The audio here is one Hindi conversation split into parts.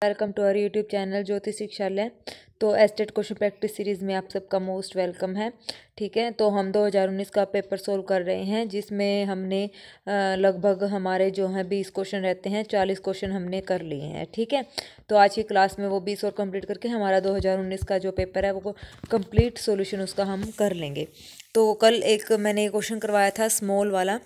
Welcome to our YouTube channel Jyoti Shikshalaya. तो एस्टेट क्वेश्चन प्रैक्टिस सीरीज़ में आप सबका मोस्ट वेलकम है। ठीक है, तो हम 2019 का पेपर सोल्व कर रहे हैं, जिसमें हमने लगभग हमारे जो हैं 20 क्वेश्चन रहते हैं, 40 क्वेश्चन हमने कर लिए हैं। ठीक है, तो आज की क्लास में वो 20 और कंप्लीट करके हमारा 2019 का जो पेपर है वो कंप्लीट सोल्यूशन उसका हम कर लेंगे। तो कल एक मैंने क्वेश्चन करवाया था स्मॉल वाला,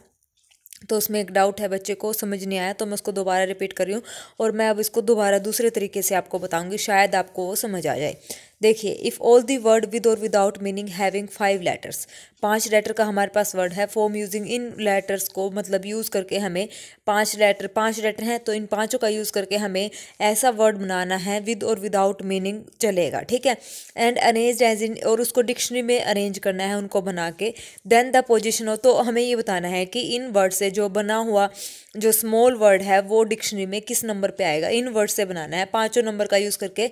तो उसमें एक डाउट है, बच्चे को समझ नहीं आया, तो मैं उसको दोबारा रिपीट कर रही हूँ और मैं अब इसको दोबारा दूसरे तरीके से आपको बताऊंगी, शायद आपको वो समझ आ जाए। देखिए, if all the word with और without meaning having 5 letters, 5 letter का हमारे पास वर्ड है, फॉर्म यूजिंग इन लेटर्स को मतलब यूज़ करके हमें 5 लेटर हैं, तो इन पाँचों का यूज़ करके हमें ऐसा वर्ड बनाना है विद और विदाउट मीनिंग चलेगा। ठीक है, एंड अरेंज एज इन, और उसको डिक्शनरी में अरेंज करना है उनको बना के। देन द पोजिशन हो, तो हमें ये बताना है कि इन वर्ड से जो बना हुआ जो स्मॉल वर्ड है वो डिक्शनरी में किस नंबर पे आएगा। इन वर्ड से बनाना है, पांचों नंबर का यूज़ करके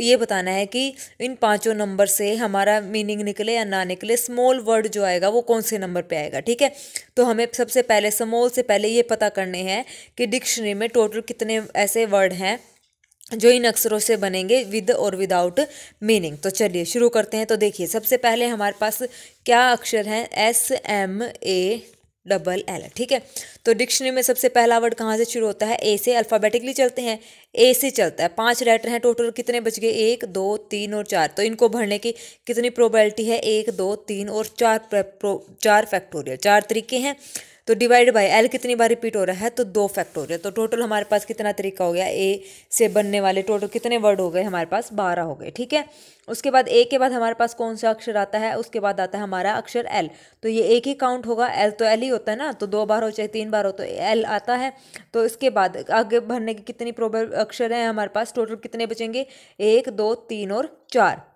ये बताना है कि इन पांचों नंबर से हमारा मीनिंग निकले या ना निकले, स्मॉल वर्ड जो आएगा वो कौन से नंबर पे आएगा। ठीक है, तो हमें सबसे पहले स्मॉल से पहले ये पता करने हैं कि डिक्शनरी में टोटल कितने ऐसे वर्ड हैं जो इन अक्षरों से बनेंगे विद और विदाउट मीनिंग। तो चलिए शुरू करते हैं। तो देखिए, सबसे पहले हमारे पास क्या अक्षर हैं, SMALL। ठीक है, तो डिक्शनरी में सबसे पहला वर्ड कहाँ से शुरू होता है, ए से। अल्फ़ाबेटिकली चलते हैं, ए से चलता है। 5 लेटर हैं, टोटल कितने बच गए, 1 2 3 और 4। तो इनको भरने की कितनी प्रोबेबिलिटी है, 1 2 3 और 4 फैक्टोरियल, 4 तरीके हैं। तो डिवाइड बाय एल कितनी बार रिपीट हो रहा है, तो 2 फैक्टोरियल। तो टोटल हमारे पास कितना तरीका हो गया, ए से बनने वाले टोटल कितने वर्ड हो गए हमारे पास, 12 हो गए। ठीक है, उसके बाद ए के बाद हमारे पास कौन सा अक्षर आता है, उसके बाद आता है हमारा अक्षर एल। तो ये एक ही काउंट होगा, एल तो एल ही होता है ना, तो 2 बार हो चाहे 3 बार हो तो एल आता है। तो इसके बाद आगे भरने की कितनी प्रोबेबल अक्षर हैं हमारे पास, टोटल कितने बचेंगे, 1 2 3 और 4।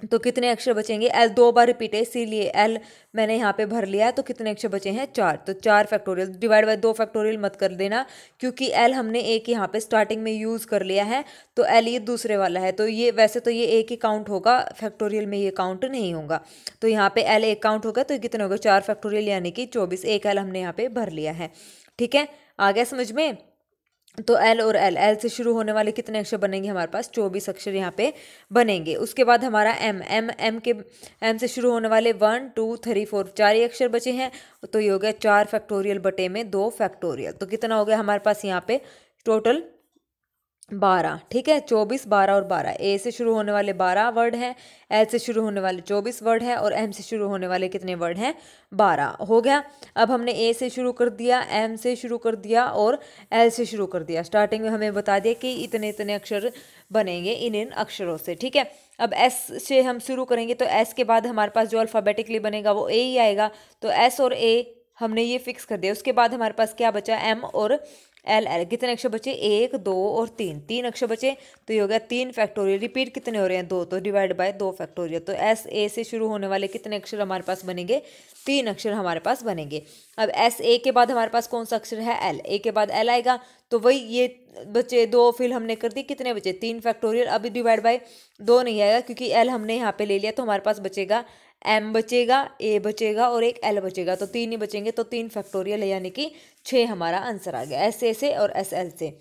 तो कितने अक्षर बचेंगे, एल 2 बार रिपीट है इसीलिए एल मैंने यहाँ पे भर लिया है। तो कितने अक्षर बचे हैं, 4। तो 4 फैक्टोरियल, डिवाइड बाय 2 फैक्टोरियल मत कर देना, क्योंकि एल हमने एक यहाँ पे स्टार्टिंग में यूज़ कर लिया है, तो एल ये दूसरे वाला है। तो ये वैसे तो ये एक ही काउंट होगा, फैक्टोरियल में ये काउंट नहीं होगा। तो यहाँ पे एल एक काउंट होगा, तो कितने होगा, 4 फैक्टोरियल यानी कि 24। एक एल हमने यहाँ पे भर लिया है। ठीक है, आ गया समझ में। तो एल और एल, एल से शुरू होने वाले कितने अक्षर बनेंगे हमारे पास, 24 अक्षर यहाँ पे बनेंगे। उसके बाद हमारा एम से शुरू होने वाले 1 2 3 4 4 ही अक्षर बचे हैं। तो ये हो गया 4 फैक्टोरियल बटे में 2 फैक्टोरियल। तो कितना हो गया हमारे पास यहाँ पे टोटल 12। ठीक है, 24 12 और 12। ए से शुरू होने वाले 12 वर्ड हैं, एल से शुरू होने वाले 24 वर्ड हैं, और एम से शुरू होने वाले कितने वर्ड हैं, 12 हो गया। अब हमने ए से शुरू कर दिया, एम से शुरू कर दिया और एल से शुरू कर दिया। स्टार्टिंग में हमें बता दिया कि इतने इतने अक्षर बनेंगे इन अक्षरों से। ठीक है, अब एस से हम शुरू करेंगे, तो एस के बाद हमारे पास जो अल्फ़ाबेटिकली बनेगा वो ए ही आएगा। तो एस और ए हमने ये फिक्स कर दिया। उसके बाद हमारे पास क्या बचा, एम और एल एल। कितने अक्षर बचे, 1 2 और 3, 3 अक्षर बचे। तो ये हो गया 3 फैक्टोरियल। रिपीट कितने हो रहे हैं, 2, तो डिवाइड बाय 2 फैक्टोरियल। तो एस ए से शुरू होने वाले कितने अक्षर हमारे पास बनेंगे, 3 अक्षर हमारे पास बनेंगे। अब एस ए के बाद हमारे पास कौन सा अक्षर है, एल। ए के बाद एल आएगा, तो वही ये बचे 2 फिल हमने कर दी, कितने बचे, 3 फैक्टोरियल। अभी डिवाइड बाय 2 नहीं आएगा, क्योंकि एल हमने यहाँ पे ले लिया, तो हमारे पास बचेगा एम बचेगा, ए बचेगा और एक एल बचेगा। तो 3 ही बचेंगे, तो 3 फैक्टोरियल है, यानी कि 6 हमारा आंसर आ गया, एस ए से और एस एल से।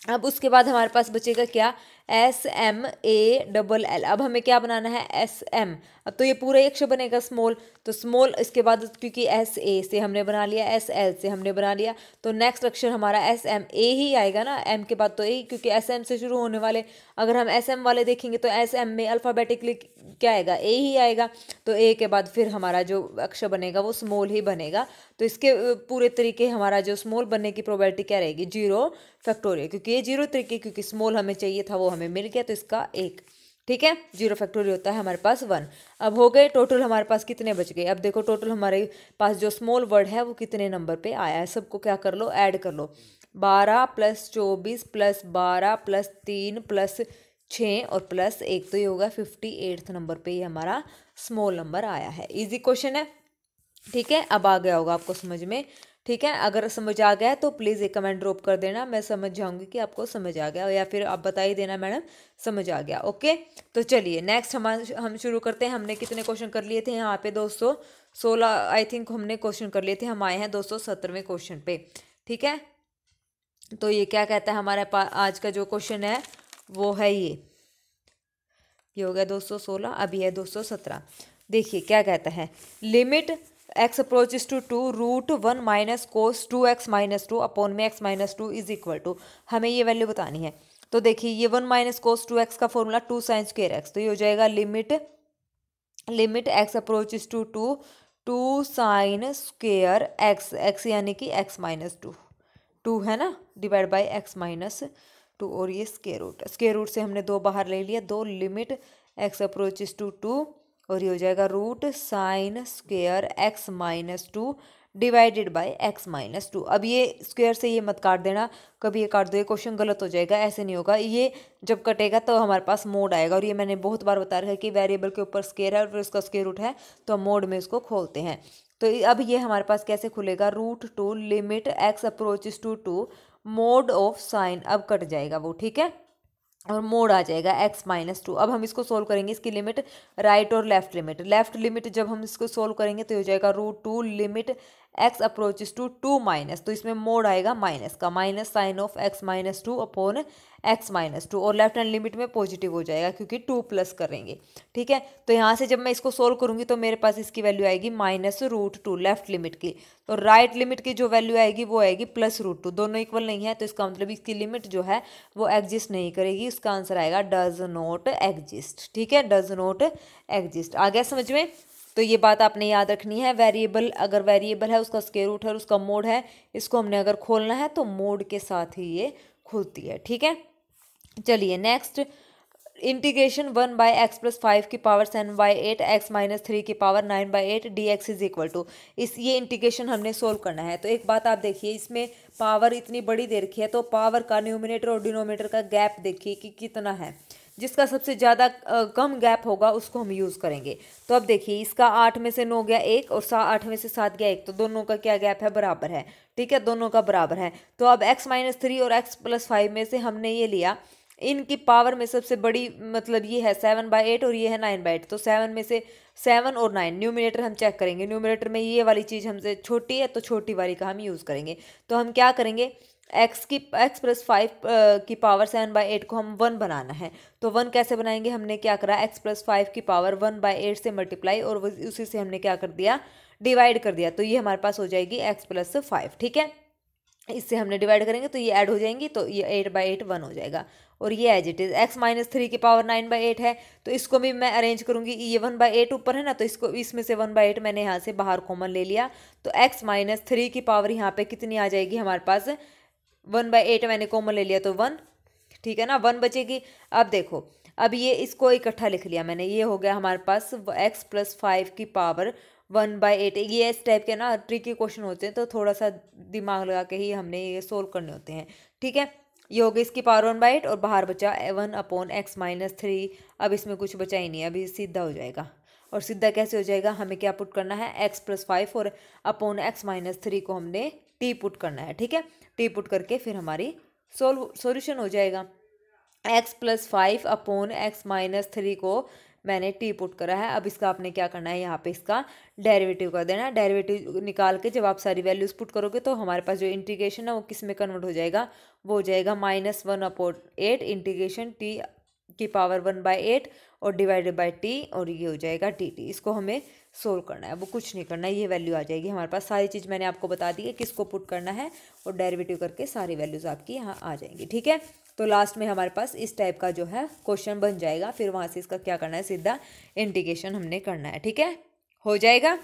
अब उसके बाद हमारे पास बचेगा क्या, SMALL। अब हमें क्या बनाना है, SM। अब तो ये पूरा एक अक्षर बनेगा स्मॉल, तो स्मॉल इसके बाद क्योंकि SA से हमने बना लिया, SL से हमने बना लिया, तो नेक्स्ट अक्षर हमारा SMA ही आएगा ना, M के बाद तो A, क्योंकि SM से शुरू होने वाले अगर हम SM वाले देखेंगे तो SM में अल्फ़ाबेटिकली क्या आएगा, A ही आएगा। तो A के बाद फिर हमारा जो अक्षर बनेगा वो स्मॉल ही बनेगा। तो इसके पूरे तरीके हमारा जो स्मॉल बनने की प्रोबेबिलिटी क्या रहेगी, 0 फैक्टोरियल, क्योंकि ये 0 तरीके, क्योंकि स्मॉल हमें चाहिए था वो हमें मिल गया, तो इसका 1। ठीक है, 0 फैक्टोरियल होता है हमारे पास 1। अब हो गए टोटल हमारे पास कितने बच गए। अब देखो टोटल हमारे पास जो स्मॉल वर्ड है वो कितने नंबर पे आया है, सबको क्या कर लो, ऐड कर लो। 12 + 24 + 12 + 3 + 6 और +1, तो ये होगा 58 नंबर पे ये हमारा स्मॉल नंबर आया है। इजी क्वेश्चन है। ठीक है, अब आ गया होगा आपको समझ में। ठीक है, अगर समझ आ गया है तो प्लीज़ एक कमेंट ड्रॉप कर देना, मैं समझ जाऊंगी कि आपको समझ आ गया, या फिर आप बता ही देना मैडम समझ आ गया। ओके, तो चलिए नेक्स्ट हम शुरू करते हैं। हमने कितने क्वेश्चन कर लिए थे यहाँ पे, 216 आई थिंक हमने क्वेश्चन कर लिए थे। हम आए हैं 217वें क्वेश्चन पे। ठीक है, तो ये क्या कहता है हमारे पास आज का जो क्वेश्चन है वो है ये हो गया 216, अभी है 217। देखिए क्या कहता है, limit x approaches to 2 root 1 minus cos 2x minus 2 upon में x minus 2 is equal to, हमें ये वैल्यू बतानी है। तो देखिए ये 1 माइनस कोस 2x का फॉर्मूला 2 साइन स्क्वेयर एक्स, तो ये हो जाएगा limit x approaches to 2 sine square x, x यानी कि x माइनस 2 है ना, डिवाइड बाई x माइनस 2, और ये स्क्वेयर रूट से हमने 2 बाहर ले लिया, 2 लिमिट x अप्रोचेस टू 2, और ये हो जाएगा root sine square x minus 2 divided by x minus 2। अब ये स्क्वेयर से ये मत काट देना, कभी ये काट दो, ये क्वेश्चन गलत हो जाएगा, ऐसे नहीं होगा। ये जब कटेगा तो हमारे पास मोड आएगा, और ये मैंने बहुत बार बता रखा है कि वेरिएबल के ऊपर स्क्वेयर है और फिर उसका स्क्वेयर रूट है, तो हम मोड में इसको खोलते हैं। तो अब ये हमारे पास कैसे खुलेगा, root 2 limit x approaches to 2 mod of sine, अब कट जाएगा वो, ठीक है, और मोड आ जाएगा x माइनस 2। अब हम इसको सोल्व करेंगे, इसकी लिमिट राइट और लेफ्ट लिमिट जब हम इसको सोल्व करेंगे तो हो जाएगा root 2 limit x approaches to 2 minus, तो इसमें मोड आएगा माइनस का, minus sine of x minus 2 upon x minus 2, और लेफ्ट हैंड लिमिट में पॉजिटिव हो जाएगा क्योंकि 2 प्लस करेंगे, ठीक है। तो यहाँ से जब मैं इसको सोल्व करूंगी तो मेरे पास इसकी वैल्यू आएगी माइनस रूट 2 लेफ्ट लिमिट की, तो राइट लिमिट की जो वैल्यू आएगी वो आएगी प्लस रूट 2, दोनों इक्वल नहीं है, तो इसका मतलब इसकी लिमिट जो है वो एग्जिस्ट नहीं करेगी, इसका आंसर आएगा डज नॉट एग्जिस्ट, ठीक है, डज नॉट एग्जिस्ट। आ गया समझ में? तो ये बात आपने याद रखनी है, वेरिएबल अगर वेरिएबल है उसका स्क्वायर रूट है और उसका मोड है, इसको हमने अगर खोलना है तो मोड के साथ ही ये खुलती है, ठीक है। चलिए next, integration 1 by x plus 5 की पावर 7 बाई 8 एक्स माइनस 3 की power 9 by 8 d x is equal to, ये इंटीग्रेशन हमने सोल्व करना है। तो एक बात आप देखिए, इसमें पावर इतनी बड़ी दे रखी है, तो पावर का न्यूमिनेटर और डिनोमिनेटर का गैप देखिए कि कितना है, जिसका सबसे ज़्यादा कम गैप होगा उसको हम यूज़ करेंगे। तो अब देखिए इसका 8 में से 9 गया 1 और 8 में से 7 गया 1, तो दोनों का क्या गैप है, बराबर है, ठीक है, दोनों का बराबर है। तो अब x माइनस 3 और x प्लस 5 में से हमने ये लिया, इनकी पावर में सबसे बड़ी मतलब ये है 7 बाई 8 और ये है 9 बाई 8, तो 7 में से 7 और 9, न्यूमिनेटर हम चेक करेंगे, न्यूमिनेटर में ये वाली चीज़ हमसे छोटी है तो छोटी वाली का हम यूज़ करेंगे। तो हम क्या करेंगे, x प्लस 5 की पावर 7 बाई 8 को हम 1 बनाना है, तो 1 कैसे बनाएंगे, हमने क्या करा, x प्लस 5 की पावर 1 बाई 8 से मल्टीप्लाई और उसी से हमने क्या कर दिया, डिवाइड कर दिया, तो ये हमारे पास हो जाएगी x प्लस 5, ठीक है। इससे हमने डिवाइड करेंगे तो ये ऐड हो जाएंगी, तो ये 8 बाई 8 1 हो जाएगा, और ये as it is x minus 3 की पावर 9 बाई 8 है, तो इसको भी मैं अरेंज करूंगी, ये 1 बाई 8 ऊपर है ना, तो इसको इसमें से 1 बाई 8 मैंने यहाँ से बाहर कॉमन ले लिया, तो x माइनस 3 की पावर यहाँ पे कितनी आ जाएगी हमारे पास, 1 बाई 8 मैंने कॉमन ले लिया तो 1, ठीक है ना, 1 बचेगी। अब देखो, अब ये इसको इकट्ठा लिख लिया मैंने, ये हो गया हमारे पास x प्लस 5 की पावर 1 बाई 8। ये इस टाइप के ना ट्रिकी क्वेश्चन होते हैं, तो थोड़ा सा दिमाग लगा के ही हमने ये सोल्व करने होते हैं, ठीक है। ये हो गई इसकी पावर 1 बाई 8 और बाहर बचा 1 अपॉन एक्स माइनस 3, अब इसमें कुछ बचा ही नहीं है, अभी सीधा हो जाएगा। और सीधा कैसे हो जाएगा, हमें क्या पुट करना है, x प्लस 5 और अपॉन एक्स माइनस 3 को हमने t पुट करना है, ठीक है, t पुट करके फिर हमारी सॉल्यूशन हो जाएगा। x plus 5 upon x minus 3 को मैंने t पुट करा है, अब इसका आपने क्या करना है, यहाँ पे इसका डेरिवेटिव कर देना है। डेरिवेटिव निकाल के जब आप सारी वैल्यूज पुट करोगे तो हमारे पास जो इंटीग्रेशन है वो किस में कन्वर्ट हो जाएगा, वो हो जाएगा -1 अपॉन 8 इंटीग्रेशन t की पावर 1 बाई 8 और डिवाइडेड बाई t, और ये हो जाएगा dt। इसको हमें सोल्व करना है, वो कुछ नहीं करना है, ये वैल्यू आ जाएगी हमारे पास। सारी चीज़ मैंने आपको बता दी है किसको पुट करना है, और डेरिवेटिव करके सारी वैल्यूज़ आपकी यहाँ आ जाएंगी, ठीक है। तो लास्ट में हमारे पास इस टाइप का जो है क्वेश्चन बन जाएगा, फिर वहाँ से इसका क्या करना है, सीधा इंटीग्रेशन हमने करना है, ठीक है, हो जाएगा।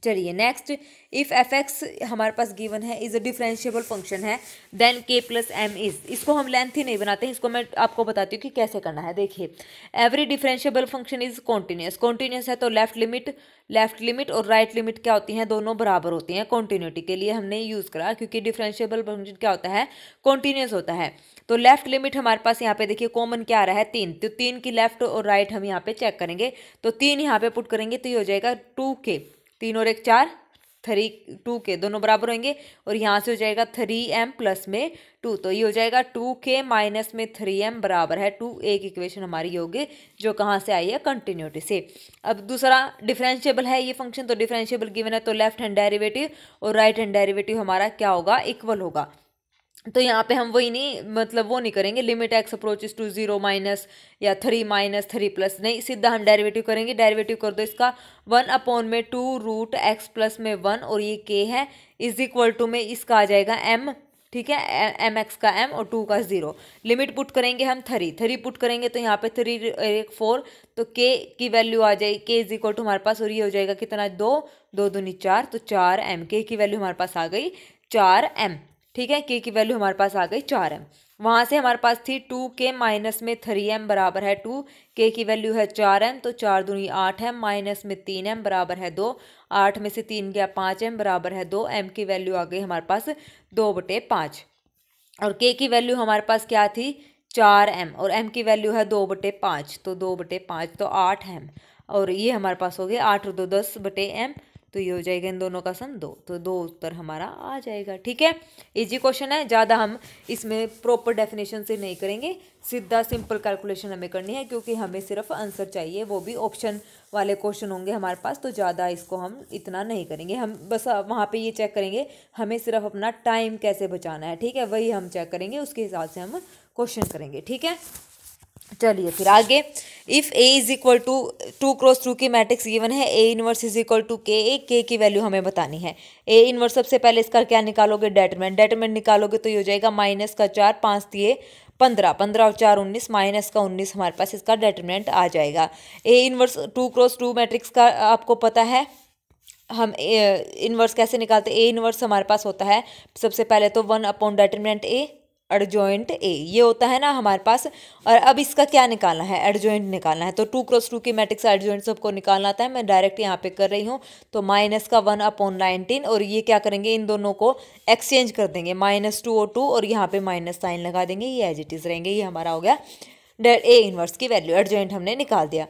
चलिए नेक्स्ट, इफ़ एफ एक्स हमारे पास गिवन है इज अ डिफरेंशिएबल फंक्शन है, देन के प्लस एम इज, इसको हम लेंथ ही नहीं बनाते हैं, इसको मैं आपको बताती हूँ कि कैसे करना है। देखिए, every differentiable function is continuous है, तो लेफ्ट लिमिट और राइट लिमिट क्या होती हैं, दोनों बराबर होती हैं। कॉन्टिन्यूटी के लिए हमने यूज़ करा, क्योंकि डिफरेंशिएबल फंक्शन क्या होता है, कॉन्टिन्यूस होता है। तो लेफ्ट लिमिट हमारे पास यहाँ पे देखिए कॉमन क्या आ रहा है, 3, तो 3 की लेफ्ट और राइट हम यहाँ पे चेक करेंगे, तो 3 यहाँ पे पुट करेंगे तो ये हो जाएगा 2k, 3 और 1 4, 2k दोनों बराबर होंगे, और यहाँ से हो जाएगा 3m प्लस में 2, तो ये हो जाएगा 2k माइनस में 3m बराबर है 2। एक इक्वेशन हमारी होगी जो कहाँ से आई है, कंटिन्यूटी से। अब दूसरा डिफरेंशिएबल है ये फंक्शन, तो डिफरेंशिएबल गिवन है तो लेफ्ट हैंड डेरिवेटिव और राइट हैंड डेरिवेटिव हमारा क्या होगा, इक्वल होगा। तो यहाँ पे हम वही नहीं, मतलब वो नहीं करेंगे limit x approaches to 0 minus या 3 माइनस 3 प्लस, नहीं, सीधा हम डेरिवेटिव करेंगे। डेरिवेटिव कर दो इसका 1/2√x+1 और ये k है इज इक्वल टू में इसका आ जाएगा m, ठीक है, एम एक्स का m और 2 का 0। लिमिट पुट करेंगे हम 3 पुट करेंगे तो यहाँ पे 3 4, तो k की वैल्यू आ जाएगी, k इज इक्वल टू हमारे पास, और ये हो जाएगा कितना 2 2 दूनी 4, तो 4m, k की वैल्यू हमारे पास आ गई 4m, ठीक है, k की वैल्यू हमारे पास आ गई 4m। वहाँ से हमारे पास थी 2k माइनस में 3m बराबर है 2, k की वैल्यू है 4m, तो 4 दूनी 8m माइनस में 3m बराबर है 2, 8 में से 3 गया 5m बराबर है 2, m की वैल्यू आ गई हमारे पास 2/5, और k की वैल्यू हमारे पास क्या थी 4m, और m की वैल्यू है 2/5, तो 2/5 तो 8m, और ये हमारे पास हो गया 8 और 2 10/m, तो ये हो जाएगा इन दोनों का सम 2, तो 2 उत्तर हमारा आ जाएगा, ठीक है। इजी क्वेश्चन है, ज़्यादा हम इसमें प्रॉपर डेफिनेशन से नहीं करेंगे, सीधा सिंपल कैलकुलेशन हमें करनी है, क्योंकि हमें सिर्फ आंसर चाहिए, वो भी ऑप्शन वाले क्वेश्चन होंगे हमारे पास, तो ज़्यादा इसको हम इतना नहीं करेंगे, हम बस वहाँ पे ये चेक करेंगे हमें सिर्फ अपना टाइम कैसे बचाना है, ठीक है, वही हम चेक करेंगे, उसके हिसाब से हम क्वेश्चन करेंगे, ठीक है। चलिए फिर आगे, if A is equal to 2x2 की मैट्रिक्स गिवन है, A inverse is equal to K की वैल्यू हमें बतानी है। A इनवर्स सबसे पहले इसका क्या निकालोगे, डेटरमिनेंट निकालोगे, तो ये हो जाएगा -4 5 दिए 15, 15 और 4 19, -19 हमारे पास इसका डेटरमिनेंट आ जाएगा। A इनवर्स 2x2 मैट्रिक्स का आपको पता है, हम इनवर्स कैसे निकालते हैं, A इनवर्स हमारे पास होता है सबसे पहले तो 1/डेटरमिनेंट A एडजॉइंट ए, ये होता है ना हमारे पास। और अब इसका क्या निकालना है, एडजॉइंट निकालना है, तो 2x2 की मैट्रिक्स एडजॉइंट सबको निकालना आता है, मैं डायरेक्ट यहाँ पे कर रही हूँ, तो -1/19, और ये क्या करेंगे इन दोनों को एक्सचेंज कर देंगे, -2 और 2, और यहाँ पे माइनस साइन लगा देंगे, ये एज इट इज़ रहेंगे, ये हमारा हो गया ए इनवर्स की वैल्यू, एडजॉइंट हमने निकाल दिया।